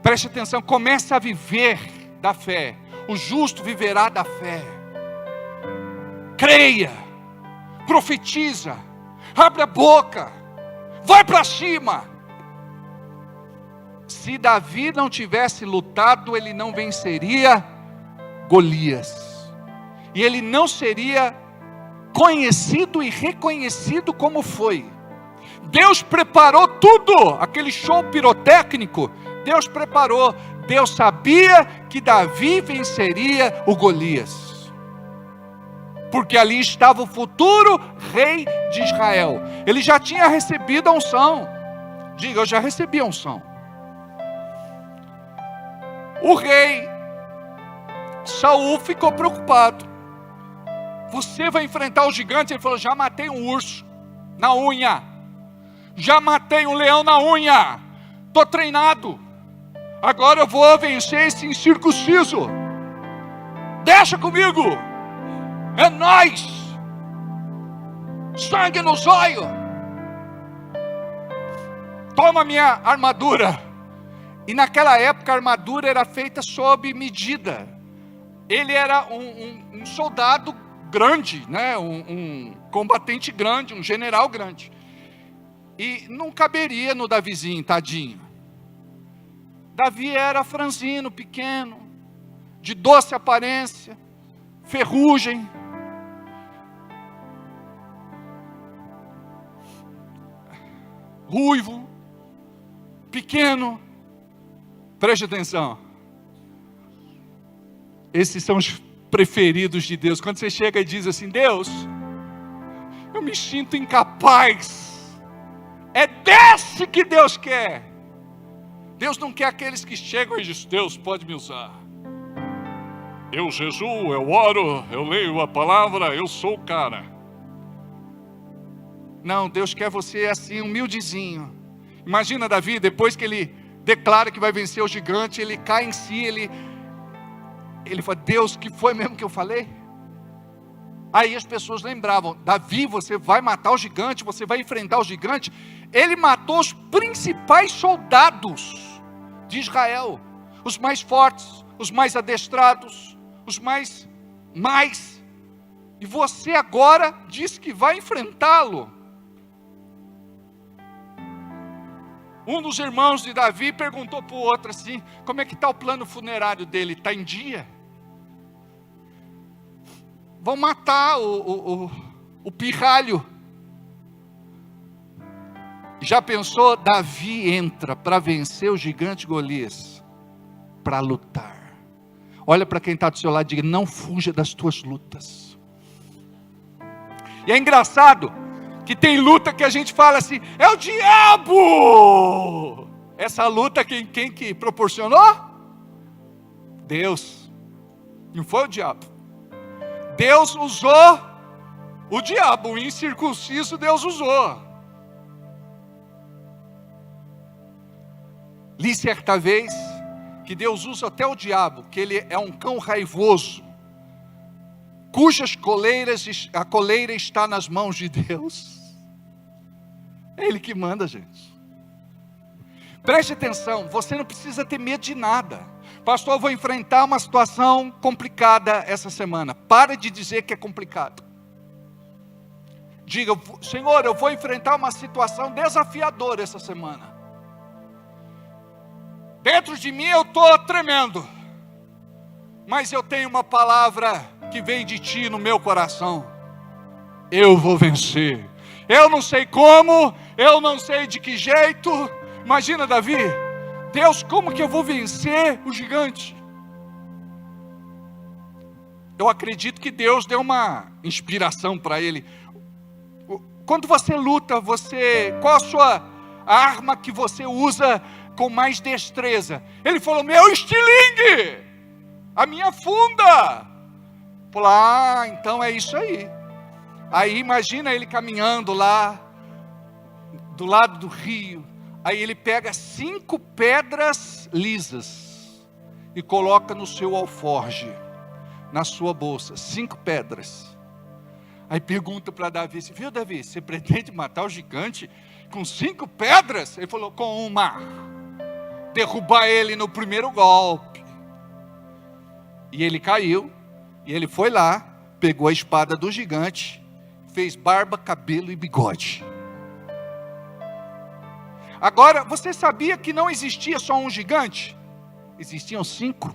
Preste atenção, comece a viver da fé. O justo viverá da fé. Creia, profetiza, abre a boca, vai para cima. Se Davi não tivesse lutado, ele não venceria Golias. E ele não seria conhecido e reconhecido como foi. Deus preparou tudo, aquele show pirotécnico, Deus preparou. Deus sabia que Davi venceria o Golias. Porque ali estava o futuro rei de Israel. Ele já tinha recebido a unção. Diga, eu já recebi a unção. O rei Saul ficou preocupado. Você vai enfrentar o gigante. Ele falou: já matei um urso na unha, já matei um leão na unha, estou treinado, agora eu vou vencer esse incircunciso. Deixa comigo, é nóis, sangue no zóio, toma minha armadura. E naquela época a armadura era feita sob medida. Ele era um soldado grande, né? um combatente grande, um general grande. E não caberia no Davizinho, tadinho. Davi era franzino, pequeno, de doce aparência, ferrugem. Ruivo, pequeno. Preste atenção. Esses são os preferidos de Deus. Quando você chega e diz assim: Deus, eu me sinto incapaz. É desse que Deus quer. Deus não quer aqueles que chegam e dizem: Deus pode me usar. Eu jejuo, eu oro, eu leio a palavra, eu sou o cara. Não, Deus quer você assim, humildezinho. Imagina Davi, depois que ele declara que vai vencer o gigante, ele cai em si, ele fala: Deus, que foi mesmo que eu falei? Aí as pessoas lembravam: Davi, você vai matar o gigante, você vai enfrentar o gigante. Ele matou os principais soldados de Israel, os mais fortes, os mais adestrados, os mais. E você agora diz que vai enfrentá-lo. Um dos irmãos de Davi perguntou para o outro assim: como é que está o plano funerário dele? Está em dia? Vão matar o pirralho. Já pensou? Davi entra para vencer o gigante Golias, para lutar. Olha para quem está do seu lado e diga: não fuja das tuas lutas. E é engraçado que tem luta que a gente fala assim: é o diabo. Essa luta quem que proporcionou? Deus. Não foi o diabo. Deus usou o diabo, o incircunciso Deus usou. Li certa vez que Deus usa até o diabo, que ele é um cão raivoso, cujas a coleira está nas mãos de Deus. É Ele que manda, gente. Preste atenção, você não precisa ter medo de nada. Pastor, eu vou enfrentar uma situação complicada essa semana. Para de dizer que é complicado. Diga: Senhor, eu vou enfrentar uma situação desafiadora essa semana. Dentro de mim eu estou tremendo, mas eu tenho uma palavra que vem de ti no meu coração. Eu vou vencer. Eu não sei como, eu não sei de que jeito. Imagina Davi: Deus, como que eu vou vencer o gigante? Eu acredito que Deus deu uma inspiração para ele. Quando você luta, qual a sua arma que você usa com mais destreza? Ele falou: meu estilingue, a minha funda. Falou: então é isso aí. Aí imagina ele caminhando lá do lado do rio. Aí ele pega 5 pedras lisas e coloca no seu alforje, na sua bolsa, 5 pedras. Aí pergunta para Davi assim: viu, Davi, você pretende matar o gigante com 5 pedras? Ele falou: com uma. Derrubar ele no primeiro golpe. E ele caiu, e ele foi lá, pegou a espada do gigante, fez barba, cabelo e bigode. Agora, você sabia que não existia só um gigante? Existiam 5.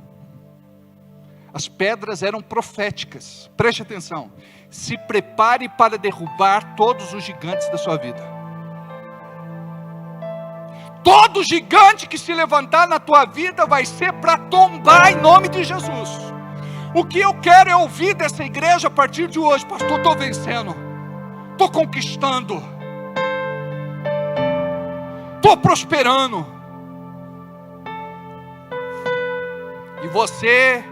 As pedras eram proféticas. Preste atenção. Se prepare para derrubar todos os gigantes da sua vida. Todo gigante que se levantar na tua vida vai ser para tombar em nome de Jesus. O que eu quero é ouvir dessa igreja a partir de hoje: pastor, estou vencendo, estou conquistando, estou prosperando. E você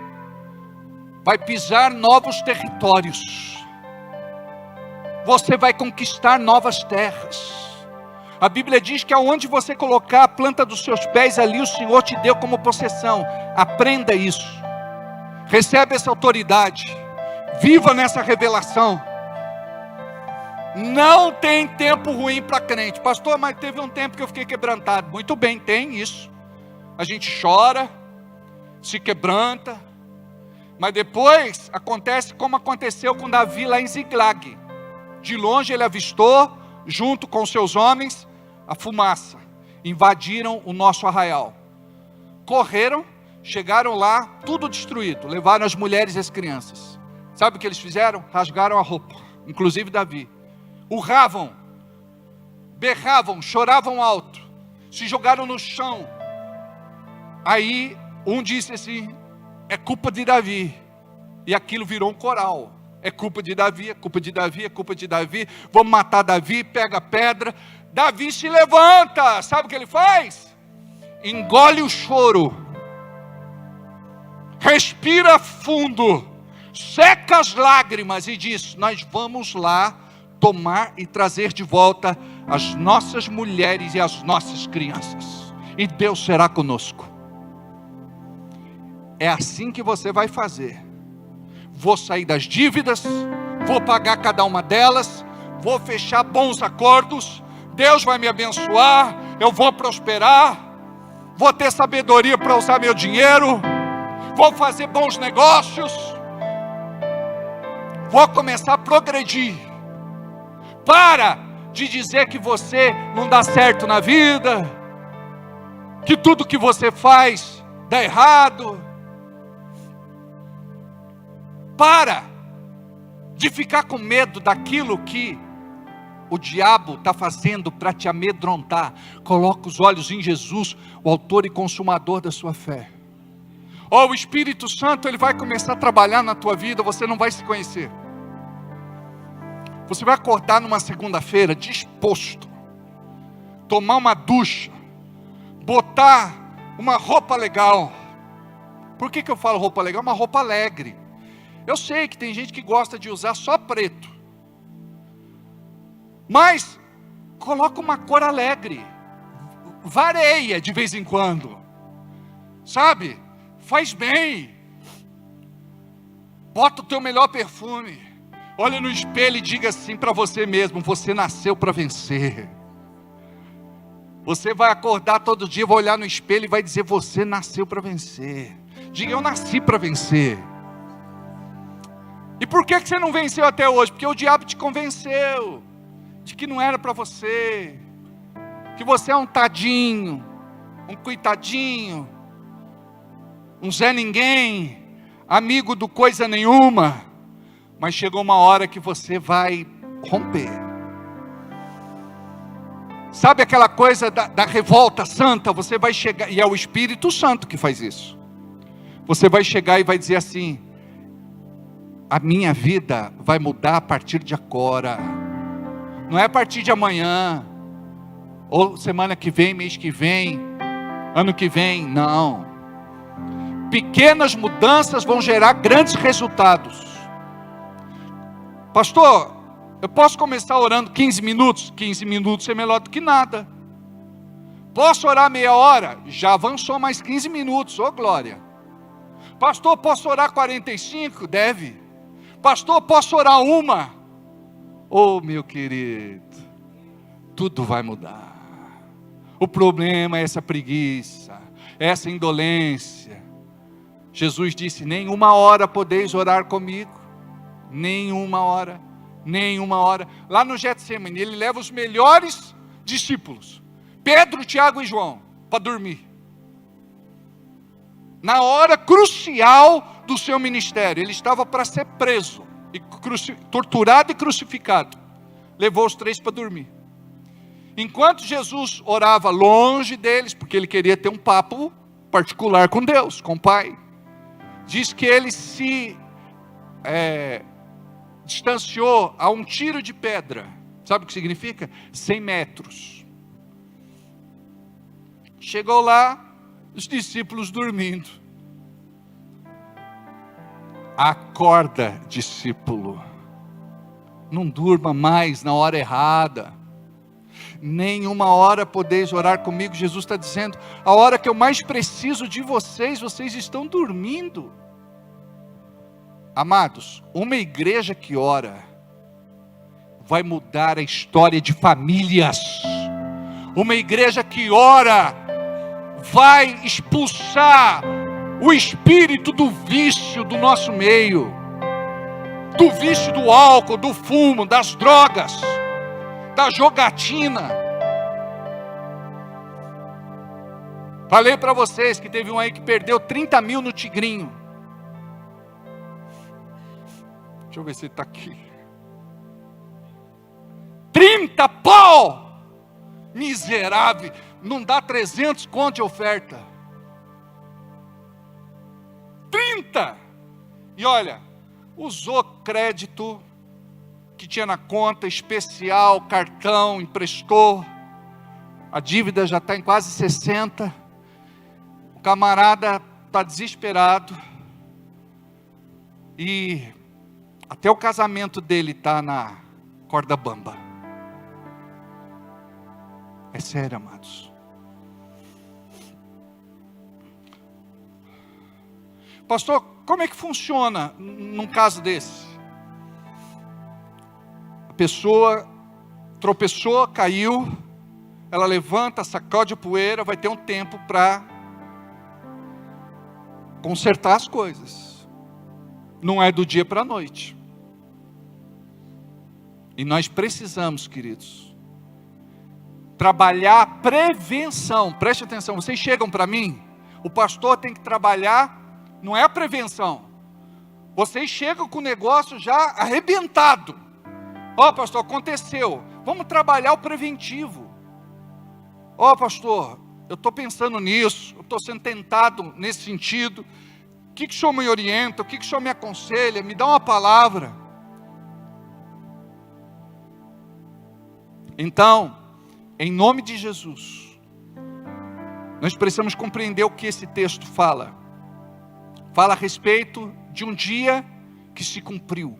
vai pisar novos territórios. você vai conquistar novas terras. A Bíblia diz que aonde você colocar a planta dos seus pés, ali o Senhor te deu como possessão. Aprenda isso. Recebe essa autoridade. Viva nessa revelação. Não tem tempo ruim para crente. Pastor, mas teve um tempo que eu fiquei quebrantado. Muito bem, tem isso. A gente chora, se quebranta, mas depois acontece como aconteceu com Davi lá em Ziklag. De longe ele avistou, junto com seus homens, a fumaça. Invadiram o nosso arraial. Correram, chegaram lá, tudo destruído. Levaram as mulheres e as crianças. Sabe o que eles fizeram? Rasgaram a roupa, inclusive Davi. Urravam, berravam, choravam alto, se jogaram no chão. Aí um disse assim: é culpa de Davi. E aquilo virou um coral. É culpa de Davi, é culpa de Davi, é culpa de Davi. Vamos matar Davi, pega a pedra. Davi se levanta, sabe o que ele faz? Engole o choro, respira fundo, seca as lágrimas e diz: nós vamos lá tomar e trazer de volta as nossas mulheres e as nossas crianças, e Deus será conosco. É assim que você vai fazer. Vou sair das dívidas, vou pagar cada uma delas, vou fechar bons acordos, Deus vai me abençoar, eu vou prosperar, vou ter sabedoria para usar meu dinheiro, vou fazer bons negócios, vou começar a progredir. Para de dizer que você não dá certo na vida, que tudo que você faz dá errado. Para de ficar com medo daquilo que o diabo está fazendo para te amedrontar. Coloca os olhos em Jesus, o autor e consumador da sua fé. O Espírito Santo, ele vai começar a trabalhar na tua vida, você não vai se conhecer. Você vai acordar numa segunda-feira disposto, tomar uma ducha, botar uma roupa legal. Por que eu falo roupa legal? Uma roupa alegre. Eu sei que tem gente que gosta de usar só preto, mas coloca uma cor alegre, vareia de vez em quando, sabe? Faz bem. Bota o teu melhor perfume. Olha no espelho e diga assim para você mesmo: você nasceu para vencer. Você vai acordar todo dia, vai olhar no espelho e vai dizer: você nasceu para vencer. Diga: eu nasci para vencer. E por que você não venceu até hoje? Porque o diabo te convenceu de que não era para você, que você é um tadinho, um coitadinho, um Zé Ninguém, amigo do coisa nenhuma. Mas chegou uma hora que você vai romper. Sabe aquela coisa da revolta santa? Você vai chegar, e é o Espírito Santo que faz isso. Você vai chegar e vai dizer assim: a minha vida vai mudar a partir de agora. Não é a partir de amanhã, ou semana que vem, mês que vem, ano que vem, não. Pequenas mudanças vão gerar grandes resultados. Pastor, eu posso começar orando 15 minutos? 15 minutos é melhor do que nada. Posso orar meia hora? Já avançou mais 15 minutos, ô glória. Pastor, posso orar 45? Deve. Pastor, posso orar uma? Oh, meu querido, tudo vai mudar. O problema é essa preguiça, essa indolência. Jesus disse: nem uma hora podeis orar comigo. Nem uma hora, nem uma hora. Lá no Getsemane, ele leva os melhores discípulos, Pedro, Tiago e João, para dormir. Na hora crucial do seu ministério, ele estava para ser preso, e torturado e crucificado. Levou os três para dormir. Enquanto Jesus orava longe deles, porque ele queria ter um papo particular com Deus, com o Pai, diz que ele se distanciou a um tiro de pedra. Sabe o que significa? 100 metros. Chegou lá, os discípulos dormindo. Acorda, discípulo. Não durma mais na hora errada. Nem uma hora podeis orar comigo. Jesus está dizendo, a hora que eu mais preciso de vocês, vocês estão dormindo. Amados, uma igreja que ora, vai mudar a história de famílias. Uma igreja que ora, vai expulsar o espírito do vício do nosso meio. Do vício do álcool, do fumo, das drogas, da jogatina. Falei para vocês que teve um aí que perdeu 30 mil no Tigrinho. Deixa eu ver se ele está aqui. 30 pau! Miserável. Não dá 300 conto de oferta. 30! E olha, usou crédito que tinha na conta, especial, cartão, emprestou. A dívida já está em quase 60. O camarada está desesperado. E até o casamento dele está na corda bamba. É sério, amados. Pastor, como é que funciona num caso desse? A pessoa tropeçou, caiu, ela levanta, sacode a poeira, vai ter um tempo para consertar as coisas. Não é do dia para a noite. E nós precisamos, queridos, trabalhar a prevenção. Preste atenção, vocês chegam para mim, o pastor tem que trabalhar, não é a prevenção. Vocês chegam com o negócio já arrebentado. Ó, pastor, aconteceu. Vamos trabalhar o preventivo. Ó, pastor, eu estou pensando nisso, eu estou sendo tentado nesse sentido. O que o senhor me orienta? O que o senhor me aconselha? Me dá uma palavra. Então, em nome de Jesus, nós precisamos compreender o que esse texto fala. Fala a respeito de um dia que se cumpriu.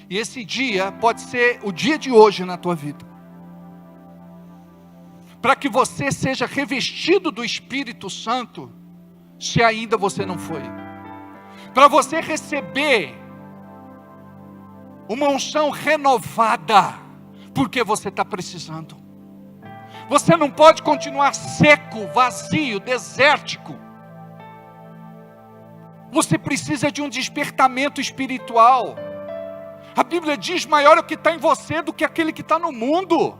E esse dia pode ser o dia de hoje na tua vida. Para que você seja revestido do Espírito Santo, se ainda você não foi. Para você receber uma unção renovada, porque você está precisando. Você não pode continuar seco, vazio, desértico. Você precisa de um despertamento espiritual. A Bíblia diz, maior é o que está em você do que aquele que está no mundo.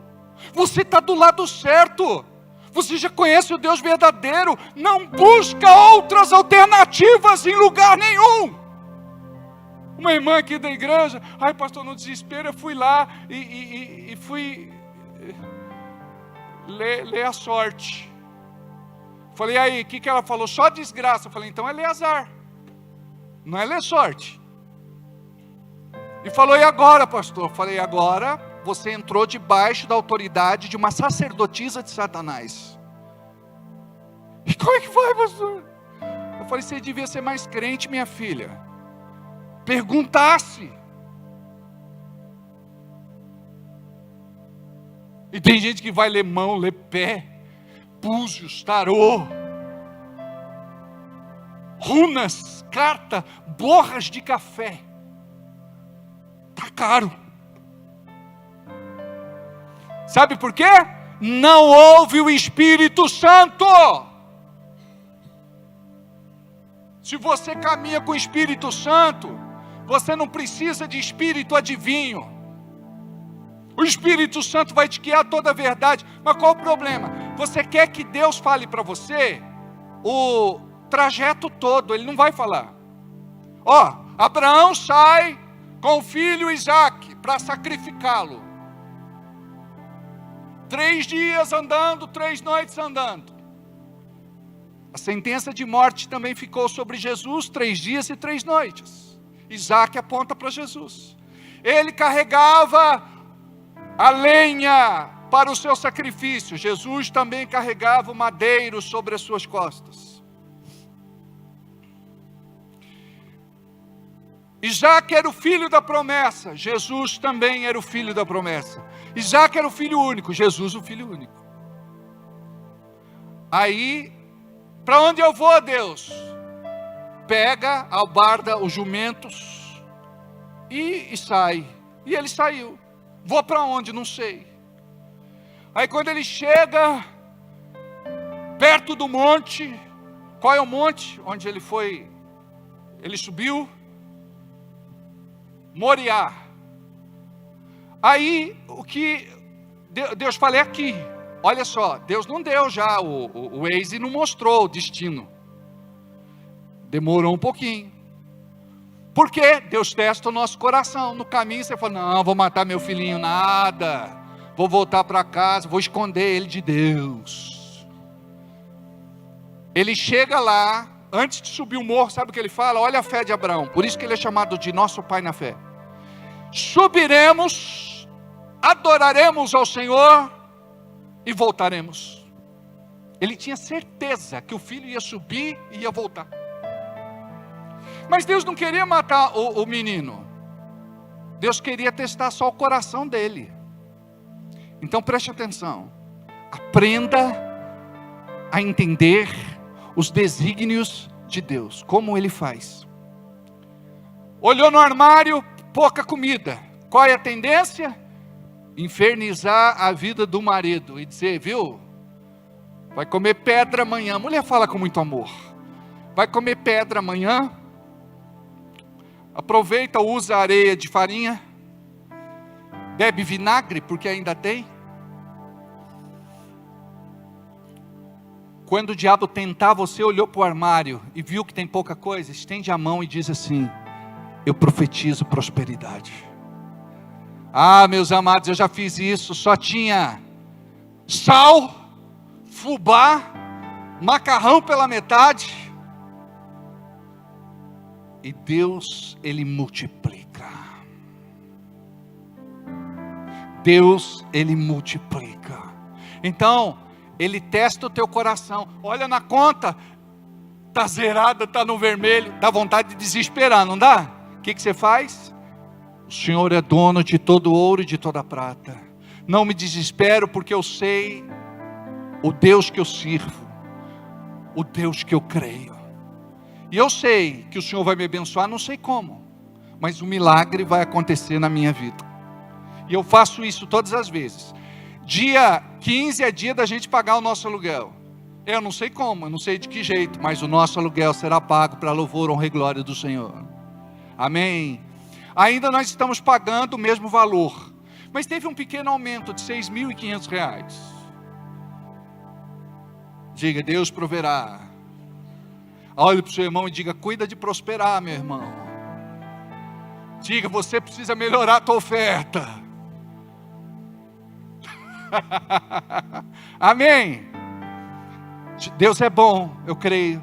Você está do lado certo. Você já conhece o Deus verdadeiro. Não busca outras alternativas em lugar nenhum. Uma irmã aqui da igreja, ai pastor, no desespero eu fui lá e fui ler a sorte. Falei, aí, o que ela falou? Só desgraça. Eu falei, então é ler azar. Não é ler sorte. E falou, e agora, pastor? Falei, agora você entrou debaixo da autoridade de uma sacerdotisa de Satanás. E como é que vai, pastor? Eu falei, você devia ser mais crente, minha filha. Perguntasse. E tem gente que vai ler mão, ler pé, búzios, tarô, runas, carta, borras de café. Está caro. Sabe por quê? Não houve o Espírito Santo. Se você caminha com o Espírito Santo, você não precisa de espírito adivinho. O Espírito Santo vai te guiar toda a verdade. Mas qual o problema? Você quer que Deus fale para você o trajeto todo, Ele não vai falar. Ó, Abraão sai com o filho Isaque para sacrificá-lo. 3 dias andando, 3 noites andando. A sentença de morte também ficou sobre Jesus 3 dias e 3 noites. Isaque aponta para Jesus. Ele carregava a lenha para o seu sacrifício. Jesus também carregava o madeiro sobre as suas costas. Isaac era o filho da promessa, Jesus também era o filho da promessa. Isaac era o filho único, Jesus o filho único. Aí, para onde eu vou, Deus? Pega, albarda os jumentos e sai. E ele saiu. Vou para onde? Não sei. Aí quando ele chega perto do monte, qual é o monte onde ele foi? Ele subiu? Moriá. Aí o que Deus fala é aqui. Olha só, Deus não deu já o Waze e não mostrou o destino. Demorou um pouquinho. Por quê? Deus testa o nosso coração. No caminho você fala, não, vou matar meu filhinho, nada. Vou voltar para casa, vou esconder ele de Deus. Ele chega lá, antes de subir o morro, sabe o que ele fala? Olha a fé de Abraão, por isso que ele é chamado de nosso pai na fé. Subiremos, adoraremos ao Senhor e voltaremos. Ele tinha certeza que o filho ia subir e ia voltar. Mas Deus não queria matar o menino. Deus queria testar só o coração dele. Então preste atenção. Aprenda a entender os desígnios de Deus. Como Ele faz. Olhou no armário, pouca comida. Qual é a tendência? Infernizar a vida do marido. E dizer, viu? Vai comer pedra amanhã. A mulher fala com muito amor. Vai comer pedra amanhã. Aproveita, usa areia de farinha. Bebe vinagre, porque ainda tem. Quando o diabo tentar, você olhou para o armário e viu que tem pouca coisa, estende a mão e diz assim, eu profetizo prosperidade. Ah, meus amados, eu já fiz isso, só tinha sal, fubá, macarrão pela metade. E Deus, Ele multiplica. Deus, Ele multiplica. Então, Ele testa o teu coração. Olha na conta, está zerada, está no vermelho. Dá vontade de desesperar, não dá? O que você faz? O Senhor é dono de todo ouro e de toda prata. Não me desespero, porque eu sei o Deus que eu sirvo, o Deus que eu creio. E eu sei que o Senhor vai me abençoar, não sei como, mas o milagre vai acontecer na minha vida. E eu faço isso todas as vezes. Dia 15 é dia da gente pagar o nosso aluguel. Eu não sei como, eu não sei de que jeito, mas o nosso aluguel será pago para louvor, honra e glória do Senhor. Amém. Ainda nós estamos pagando o mesmo valor, mas teve um pequeno aumento de R$6.500. Diga, Deus proverá. Olhe para o seu irmão e diga, cuida de prosperar, meu irmão. Diga, você precisa melhorar a tua oferta. Amém. Deus é bom, eu creio.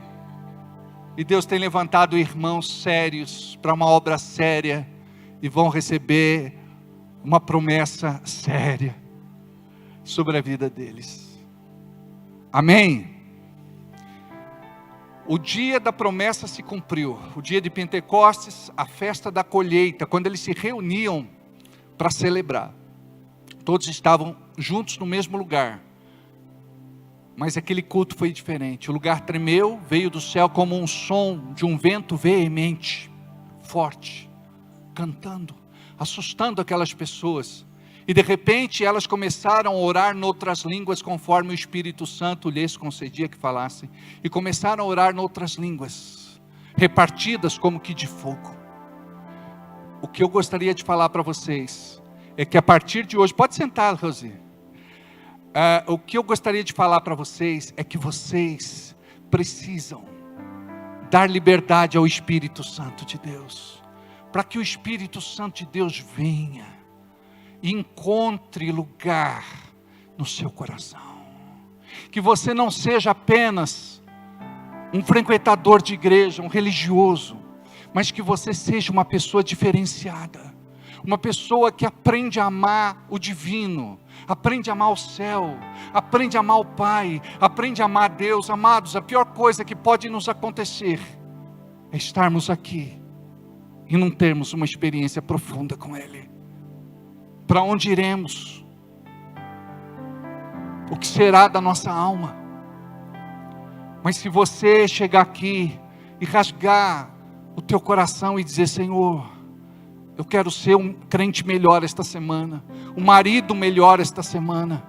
E Deus tem levantado irmãos sérios para uma obra séria. E vão receber uma promessa séria sobre a vida deles. Amém. O dia da promessa se cumpriu. O dia de Pentecostes, a festa da colheita, quando eles se reuniam para celebrar. Todos estavam juntos no mesmo lugar. Mas aquele culto foi diferente. O lugar tremeu, veio do céu como um som de um vento veemente, forte, cantando, assustando aquelas pessoas. E de repente elas começaram a orar noutras línguas, conforme o Espírito Santo lhes concedia que falassem. E começaram a orar noutras línguas, repartidas como que de fogo. O que eu gostaria de falar para vocês, é que a partir de hoje, pode sentar, Rosi. O que eu gostaria de falar para vocês, é que vocês precisam dar liberdade ao Espírito Santo de Deus. Para que o Espírito Santo de Deus venha e encontre lugar no seu coração. Que você não seja apenas um frequentador de igreja, um religioso, mas que você seja uma pessoa diferenciada, uma pessoa que aprende a amar o divino, aprende a amar o céu, aprende a amar o Pai, aprende a amar Deus. Amados, a pior coisa que pode nos acontecer é estarmos aqui e não termos uma experiência profunda com Ele? Para onde iremos? O que será da nossa alma? Mas se você chegar aqui e rasgar o teu coração e dizer: Senhor, eu quero ser um crente melhor esta semana, um marido melhor esta semana,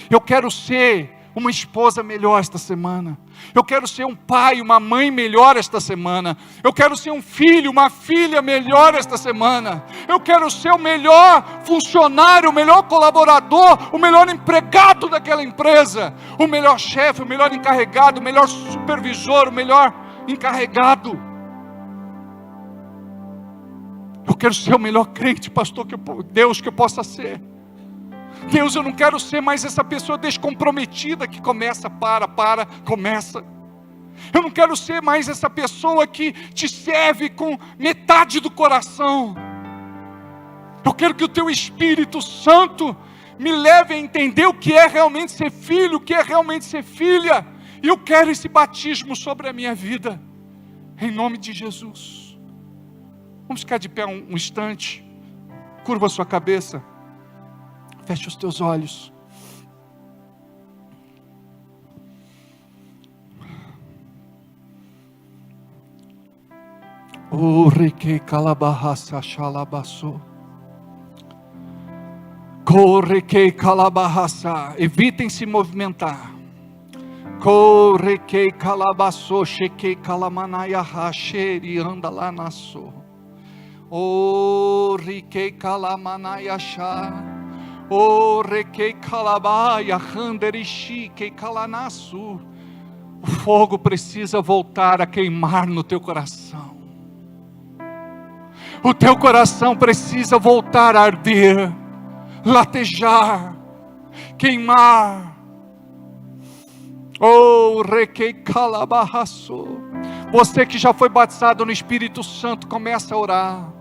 eu quero ser uma esposa melhor esta semana, eu quero ser um pai, uma mãe melhor esta semana, eu quero ser um filho, uma filha melhor esta semana, eu quero ser o melhor funcionário, o melhor colaborador, o melhor empregado daquela empresa, o melhor chefe, o melhor encarregado, o melhor supervisor, o melhor encarregado. Eu quero ser o melhor crente, pastor, Deus, que eu possa ser. Deus, eu não quero ser mais essa pessoa descomprometida que começa, começa. Eu não quero ser mais essa pessoa que te serve com metade do coração. Eu quero que o teu Espírito Santo me leve a entender o que é realmente ser filho, o que é realmente ser filha. E eu quero esse batismo sobre a minha vida, em nome de Jesus. Vamos ficar de pé um instante. Curva a sua cabeça. Feche os teus olhos. O reque calabahasa xalabaço. Corre que calabahasa. Evitem se movimentar. Corre que calabaço, cheque calamanaya racheri anda lá na so. O rique calamanaya chá. O requei calabaia, handerishi, que calanaçu. O fogo precisa voltar a queimar no teu coração. O teu coração precisa voltar a arder, latejar, queimar. Oh, requei calabarraço. Você que já foi batizado no Espírito Santo, começa a orar.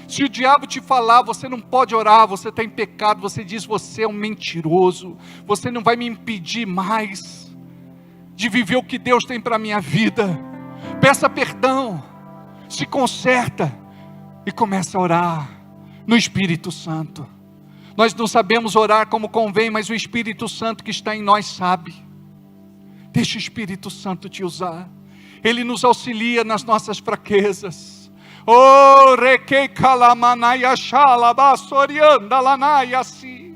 Se o diabo te falar, você não pode orar, você está em pecado, você diz: você é um mentiroso, você não vai me impedir mais de viver o que Deus tem para a minha vida. Peça perdão, se conserta e começa a orar no Espírito Santo. Nós não sabemos orar como convém, mas o Espírito Santo que está em nós sabe. Deixa o Espírito Santo te usar, Ele nos auxilia nas nossas fraquezas. Oh, requei calamanaya xalabasorianda lanayasi.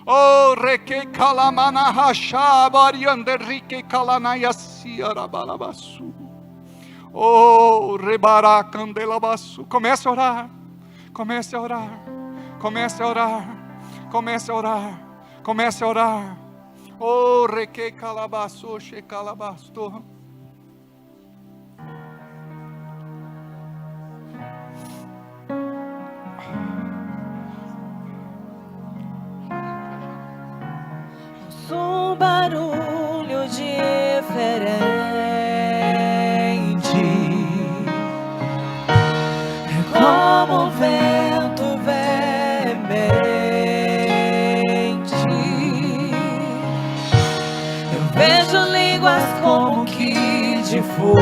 Oh, requei calamanaha xabarianda riquei calanayasi arabalabasu. Oh, rebaracandelabasu. Comece a orar, comece a orar, comece a orar, comece a orar, comece a orar. Oh, requei calabaço, che calabasto. Um barulho diferente, é como um vento veemente. Eu vejo línguas como que de fogo,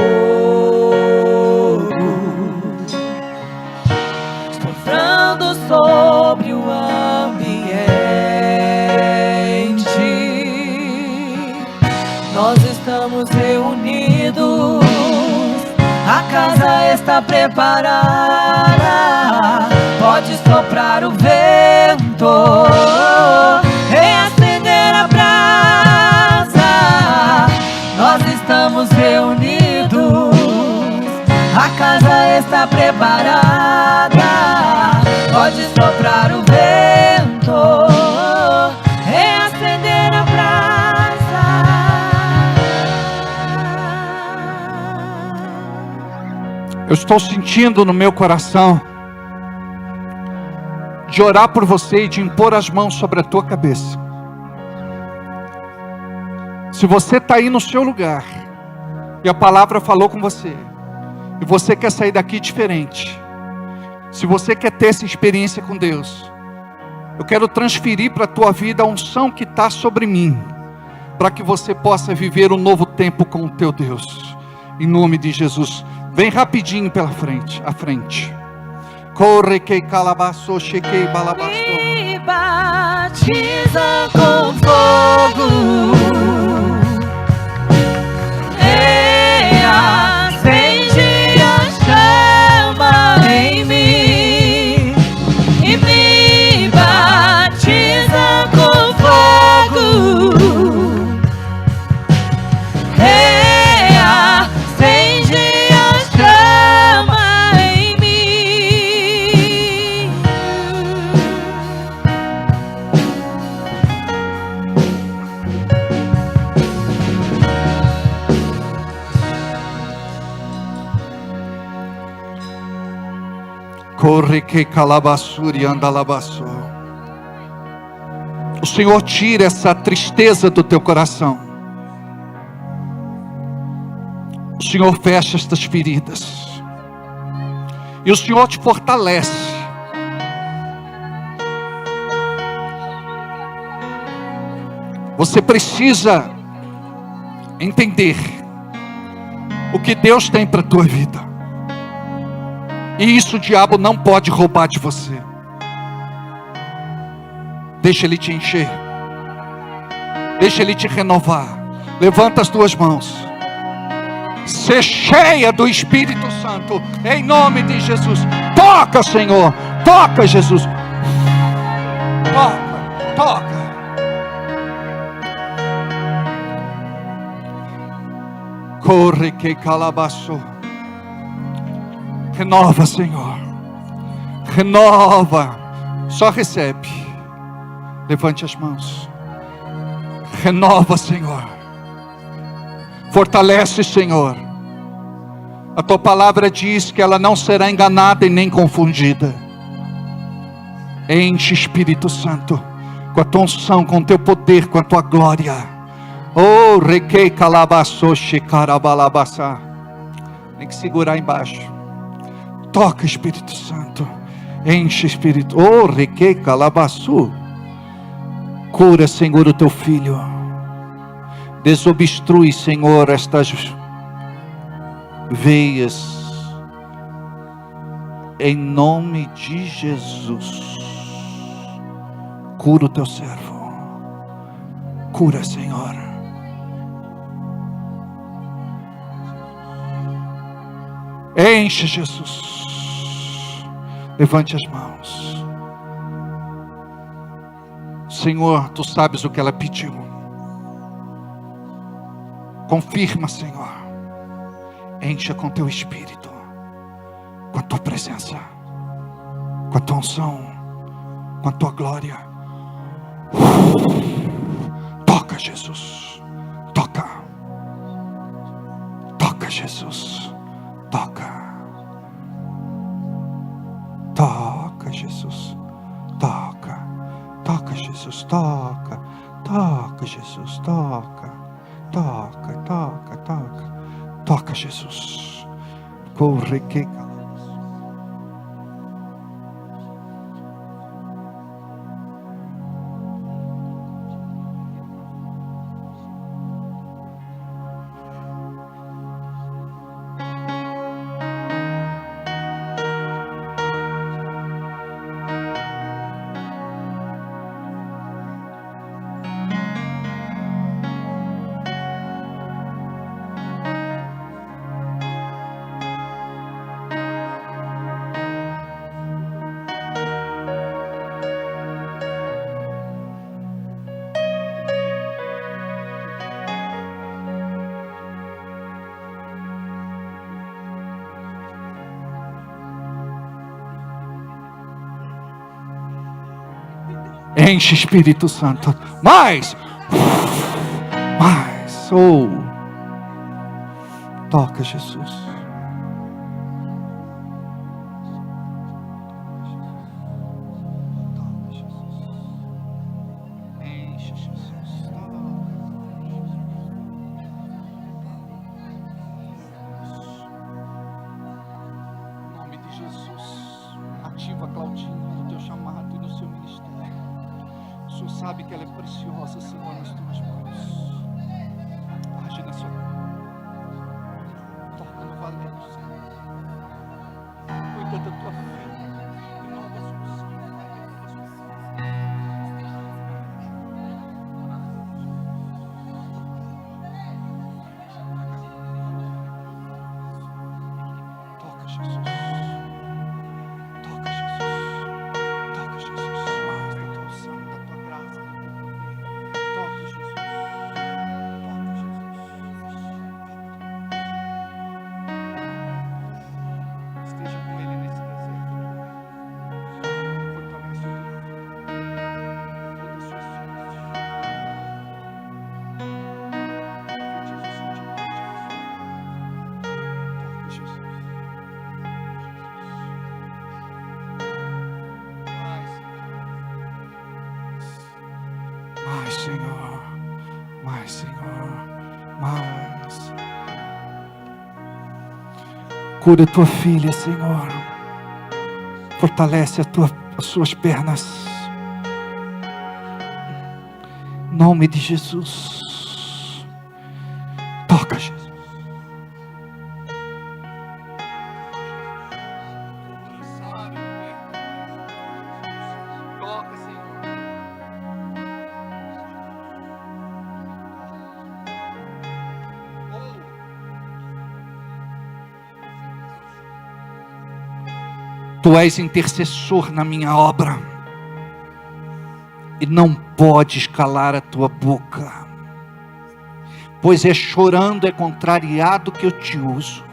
soprando sobre o ambiente. Nós estamos reunidos, a casa está preparada. Pode soprar o vento, reacender a brasa. Nós estamos reunidos, a casa está preparada. Pode soprar o vento, reacender a brasa. Eu estou sentindo no meu coração de orar por você e de impor as mãos sobre a tua cabeça. Se você está aí no seu lugar e a palavra falou com você, e você quer sair daqui diferente, se você quer ter essa experiência com Deus, eu quero transferir para a tua vida a unção que está sobre mim, para que você possa viver um novo tempo com o teu Deus. Em nome de Jesus, Vem rapidinho pela frente, à frente. Corre que calabaço, chequei balabaço. Me batiza com fogo. Acende a chama em mim e me batiza com fogo. Acende a chama em mim. Corre que calabassuri andalabaço. O Senhor tira essa tristeza do teu coração. O Senhor fecha estas feridas. E o Senhor te fortalece. Você precisa entender o que Deus tem para a tua vida. E isso o diabo não pode roubar de você. Deixa ele te encher. Deixa ele te renovar. Levanta as tuas mãos. Ser cheia do Espírito Santo. Em nome de Jesus. Toca, Senhor. Toca, Jesus. Toca, toca. Corre que calabaço. Renova, Senhor. Renova. Só recebe. Levante as mãos. Renova, Senhor. Fortalece, Senhor. A tua palavra diz que ela não será enganada e nem confundida. Enche, Espírito Santo, com a tua unção, com o teu poder, com a tua glória. Oh, requei calabaçoxe carabalabassa. Tem que segurar embaixo. Toca, Espírito Santo. Enche, Espírito. Oh, requei calabaçu. Cura, Senhor, o teu filho. Desobstrui, Senhor, estas veias. Em nome de Jesus. Cura o teu servo. Cura, Senhor. Enche, Jesus. Levante as mãos. Senhor, tu sabes o que ela pediu. Confirma, Senhor. Encha com teu Espírito, com a tua presença, com a tua unção, com a tua glória. Toca, Jesus. Toca. Toca, Jesus. Toca. Toca, Jesus. Toca. Toca, Jesus. Toca. Toca, Jesus. Toca. Toca, toca, toca. Toca, Jesus. Corre que enche, Espírito Santo. Mais. Mais. Oh. Toca, Jesus. Toca, Jesus. Enche, Jesus. Em nome de Jesus. Ativa Claudinha no teu chamado e no seu ministério. O Senhor sabe que ela é preciosa, Senhor, nas tuas mãos. Age na sua vida. Toca no valente, Senhor. Jesus. Toca, Jesus. Toca, Jesus. Mais da tua unção, da tua graça, do teu poder. Toca, Jesus. Toca, Jesus. Esteja com ele nesse deserto. Fortalece o teu todas as suas forças. Profetiza o sentimento de toca, Jesus. Mais, Senhor. Mais, Senhor. Mais. Cura tua filha, Senhor. Fortalece as suas pernas. Em nome de Jesus. Toca, Jesus. Toca, Senhor. Tu és intercessor na minha obra, e não podes calar a tua boca, pois é chorando, é contrariado que eu te uso.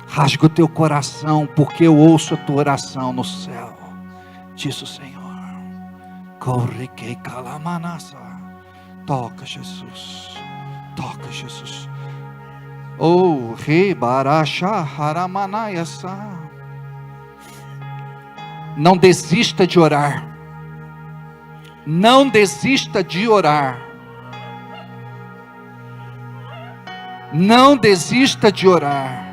Rasga o teu coração, porque eu ouço a tua oração no céu, diz o Senhor. Corre que calamanassa. Toca, Jesus. Toca, Jesus. Oh, rebaracha haramanayasa. Não desista de orar. Não desista de orar. Não desista de orar.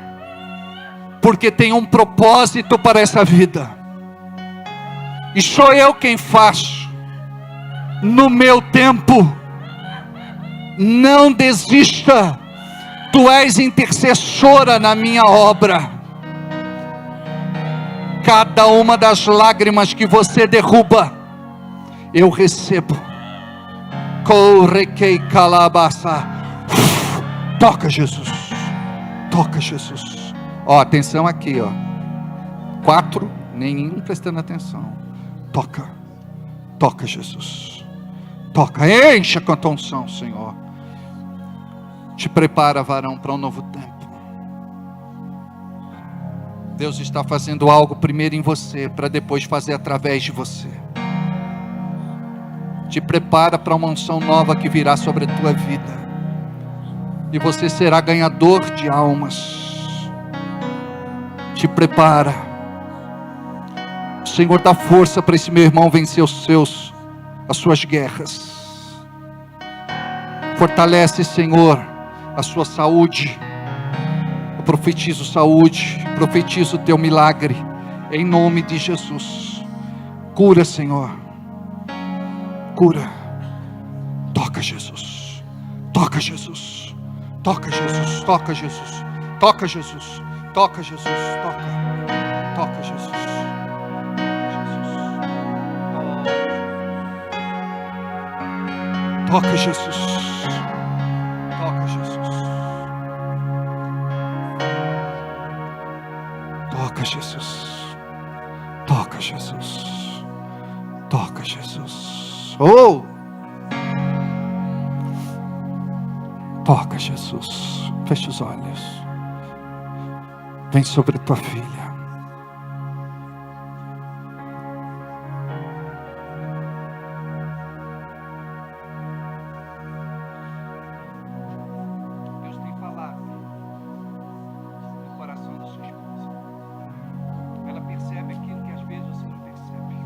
Porque tem um propósito para essa vida. E sou eu quem faço. No meu tempo. Não desista. Tu és intercessora na minha obra. Cada uma das lágrimas que você derruba, eu recebo. Correquei calabassa. Toca, Jesus. Toca, Jesus. Ó, atenção aqui, ó. 4, nenhum prestando atenção. Toca. Toca, Jesus. Toca. Encha com a tua unção, Senhor. Te prepara, varão, para um novo tempo. Deus está fazendo algo primeiro em você, para depois fazer através de você. Te prepara para uma unção nova que virá sobre a tua vida. E você será ganhador de almas. Te prepara. O Senhor dá força para esse meu irmão vencer as suas guerras. Fortalece, Senhor, a sua saúde. Eu profetizo saúde, profetizo o teu milagre, em nome de Jesus. Cura, Senhor, cura. Toca, Jesus. Toca, Jesus. Toca, Jesus. Toca, Jesus. Toca, Jesus. Toca, Jesus. Toca. Toca, Jesus. Toca, Jesus. Toca, Jesus. Toca, Jesus. Toca, Jesus. Toca, Jesus. Oh! Toca, Jesus. Feche os olhos. Vem sobre tua filha. Deus tem falado no coração da sua esposa. Ela percebe aquilo que às vezes você não percebe.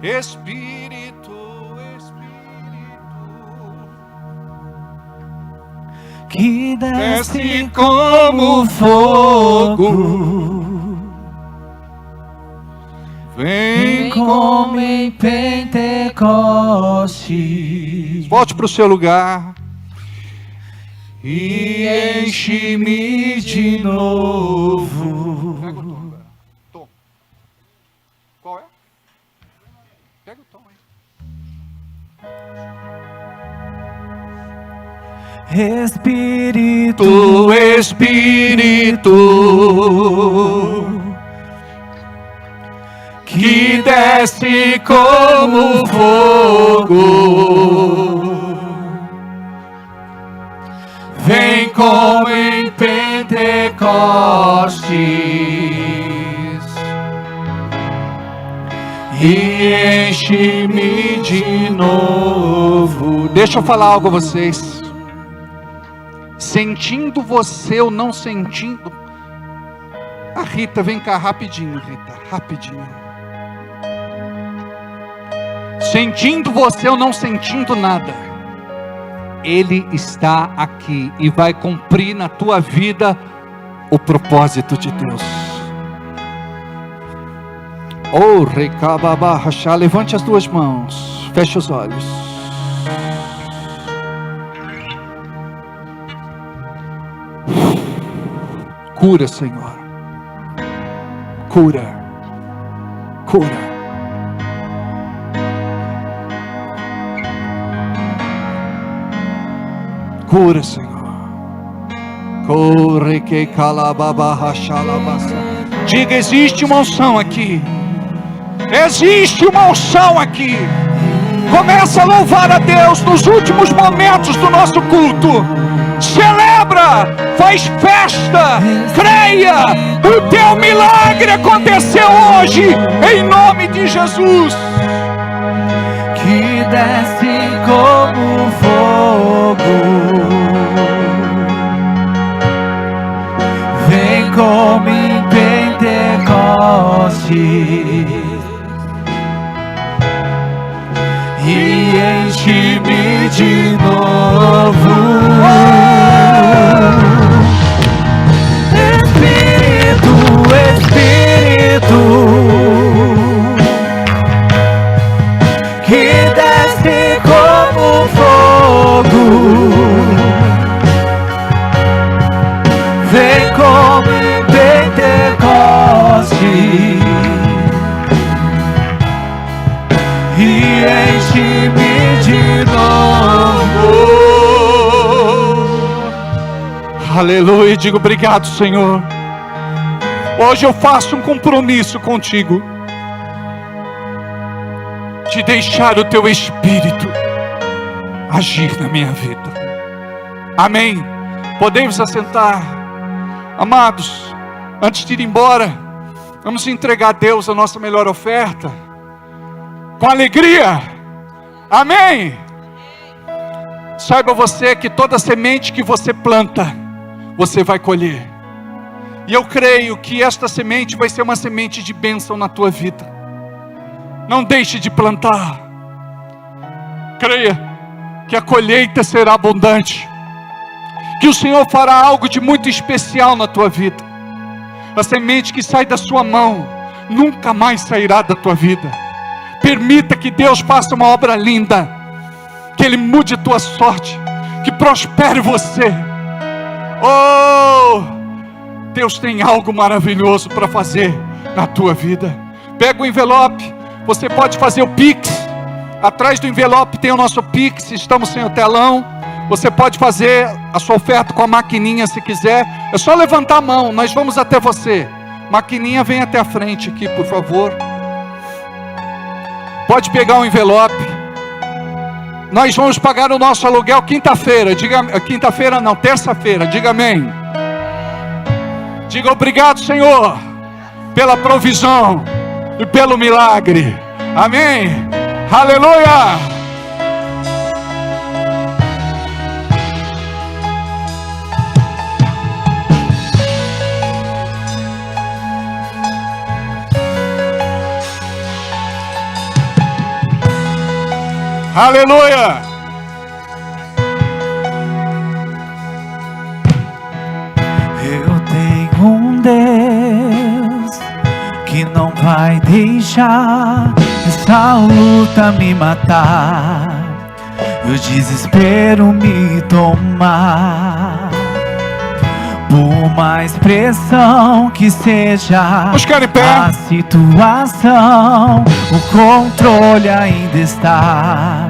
Espírito, que desce como fogo, vem como em Pentecostes. Volte para o seu lugar. E enche-me de novo. Pega o tom, tom. Qual é? Pega o tom aí. Espírito, Espírito, que desce como fogo, vem como em Pentecostes e enche-me de novo. Deixa eu falar algo a vocês. Sentindo você ou não sentindo, a Rita, vem cá rapidinho, Rita, rapidinho. Sentindo você ou não sentindo nada, Ele está aqui e vai cumprir na tua vida o propósito de Deus. Oh, Recababarrachá, levante as duas mãos, feche os olhos. Cura, Senhor. Cura. Cura. Cura, Senhor. Corre que calababarrachalabassa. Diga, existe uma unção aqui. Existe uma unção aqui. Começa a louvar a Deus nos últimos momentos do nosso culto. Celebra, faz festa, creia, o teu milagre aconteceu hoje, em nome de Jesus. que desce como fogo, vem como em Pentecostes e enche-me de novo. Espírito, Espírito, que desce como fogo, vem como em Pentecostes e enche-me de novo. Aleluia, digo obrigado, Senhor. Hoje eu faço um compromisso contigo de deixar o teu Espírito agir na minha vida. Amém. Podemos assentar. Amados, antes de ir embora, vamos entregar a Deus a nossa melhor oferta com alegria. Amém. Saiba você que toda semente que você planta, você vai colher. E eu creio que esta semente vai ser uma semente de bênção na tua vida. Não deixe de plantar. Creia que a colheita será abundante, que o Senhor fará algo de muito especial na tua vida. A semente que sai da sua mão nunca mais sairá da tua vida. Permita que Deus faça uma obra linda, que Ele mude a tua sorte, que prospere você. Oh, Deus tem algo maravilhoso para fazer na tua vida. Pega o envelope, você pode fazer o Pix. Atrás do envelope tem o nosso Pix, estamos sem o telão. Você pode fazer a sua oferta com a maquininha se quiser. É só levantar a mão, nós vamos até você. Maquininha, vem até a frente aqui, por favor. Pode pegar o envelope. Nós vamos pagar o nosso aluguel quinta-feira. Diga, quinta-feira não, terça-feira. Diga amém. Diga obrigado, Senhor, pela provisão e pelo milagre. Amém. Aleluia. Aleluia! Eu tenho um Deus que não vai deixar essa luta me matar, o desespero me tomar. Por mais pressão que seja Vamos ficar em pé. a situação, o controle ainda está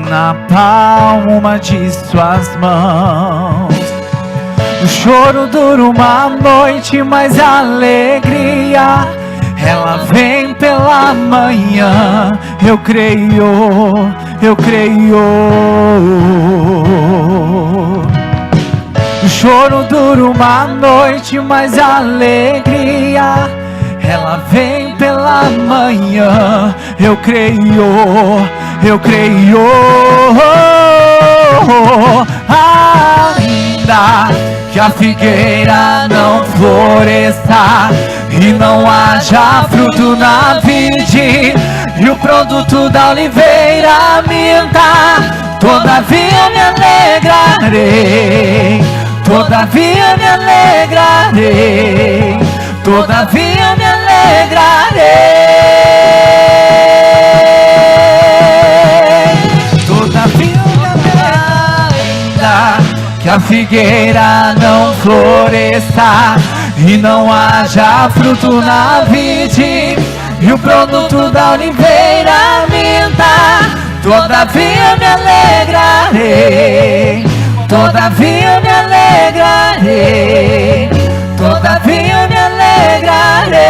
na palma de suas mãos. O choro dura uma noite, mas a alegria ela vem pela manhã. Eu creio, eu creio. O choro dura uma noite, mas a alegria ela vem pela manhã. Eu creio, eu creio. Ainda que a figueira não floresça e não haja fruto na vide, e o produto da oliveira minta, todavia me alegrarei, todavia me alegrarei, todavia me alegrarei, todavia me alegrarei. Que a figueira não floresça e não haja fruto na vide, e o produto da oliveira minta, todavia me alegrarei, todavia me alegrarei, todavia me alegrarei.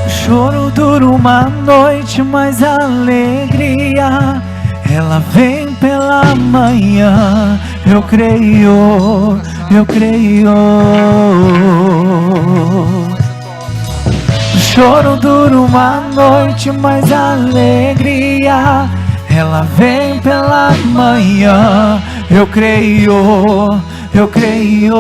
O choro dura uma noite, mas a alegria ela vem pela manhã. Eu creio, eu creio. O choro dura uma noite, mas a alegria ela vem pela manhã. Eu creio, eu creio.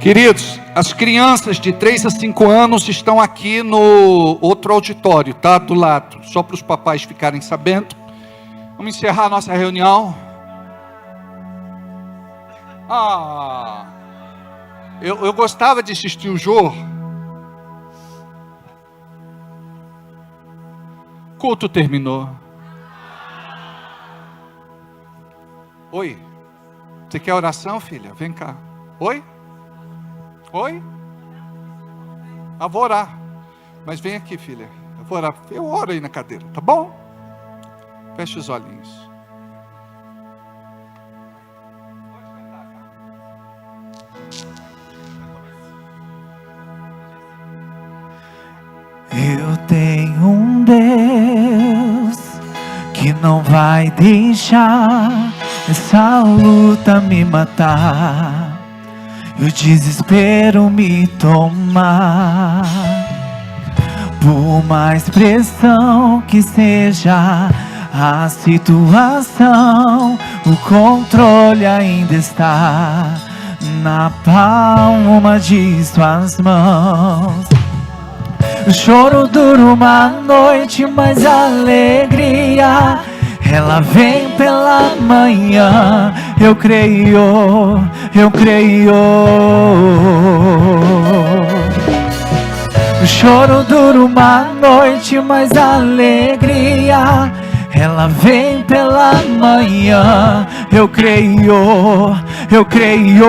Queridos, as crianças de 3 a 5 anos estão aqui no outro auditório, tá? Do lado, só para os papais ficarem sabendo. Vamos encerrar a nossa reunião. Eu gostava de assistir o Jô. O culto terminou. Oi, você quer oração, filha? Vem cá. Oi? Oi? Eu vou orar. Mas vem aqui, filha. Eu vou orar. Eu oro aí na cadeira, tá bom? Feche os olhinhos. Eu tenho um Deus que não vai deixar essa luta me matar, o desespero me tomar. Por mais pressão que seja a situação, o controle ainda está na palma de suas mãos. O choro dura uma noite, mas a alegria ela vem pela manhã. Eu creio, eu creio. O choro dura uma noite, mas a alegria ela vem pela manhã. Eu creio, eu creio.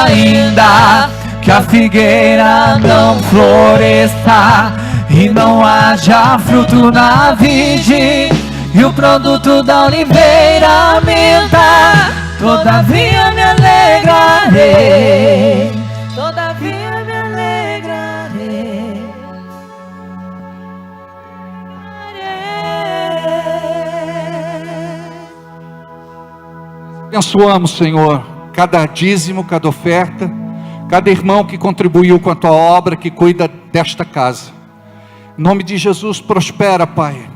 Ainda que a figueira não floresça e não haja fruto na vide, e o produto da oliveira minta, todavia me alegrarei, todavia me alegrarei. Abençoamos, Senhor, cada dízimo, cada oferta, cada irmão que contribuiu com a tua obra, que cuida desta casa. Em nome de Jesus, prospera, Pai.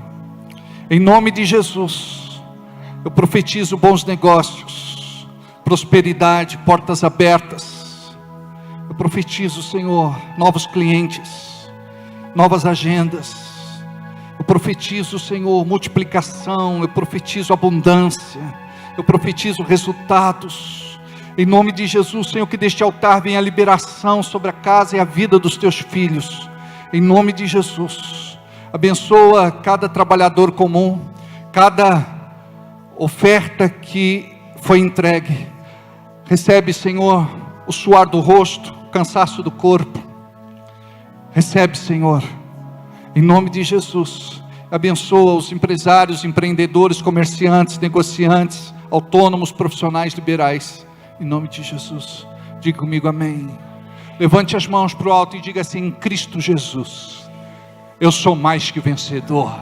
Em nome de Jesus, eu profetizo bons negócios, prosperidade, portas abertas. Eu profetizo, Senhor, novos clientes, novas agendas. Eu profetizo, Senhor, multiplicação. Eu profetizo abundância. Eu profetizo resultados. Em nome de Jesus, Senhor, que deste altar venha a liberação sobre a casa e a vida dos teus filhos. Em nome de Jesus. Abençoa cada trabalhador comum, cada oferta que foi entregue. Recebe, Senhor, o suor do rosto, o cansaço do corpo. Recebe, Senhor, em nome de Jesus. Abençoa os empresários, empreendedores, comerciantes, negociantes, autônomos, profissionais liberais. Em nome de Jesus. Diga comigo amém. Levante as mãos para o alto e diga assim: em Cristo Jesus, eu sou mais que vencedor.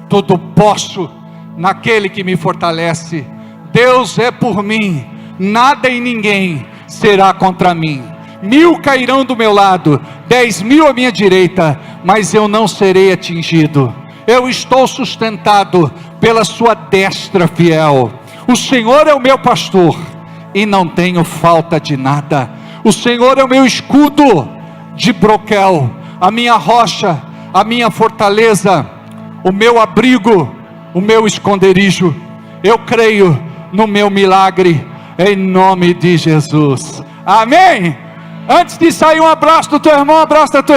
Tudo posso naquele que me fortalece. Deus é por mim, nada e ninguém será contra mim. 1000 cairão do meu lado, 10.000 à minha direita, mas eu não serei atingido. Eu estou sustentado pela sua destra fiel. O Senhor é o meu pastor e não tenho falta de nada. O Senhor é o meu escudo de broquel, a minha rocha, a minha fortaleza, o meu abrigo, o meu esconderijo. Eu creio no meu milagre, em nome de Jesus. Amém? Antes de sair, um abraço do teu irmão, um abraço da tua irmã.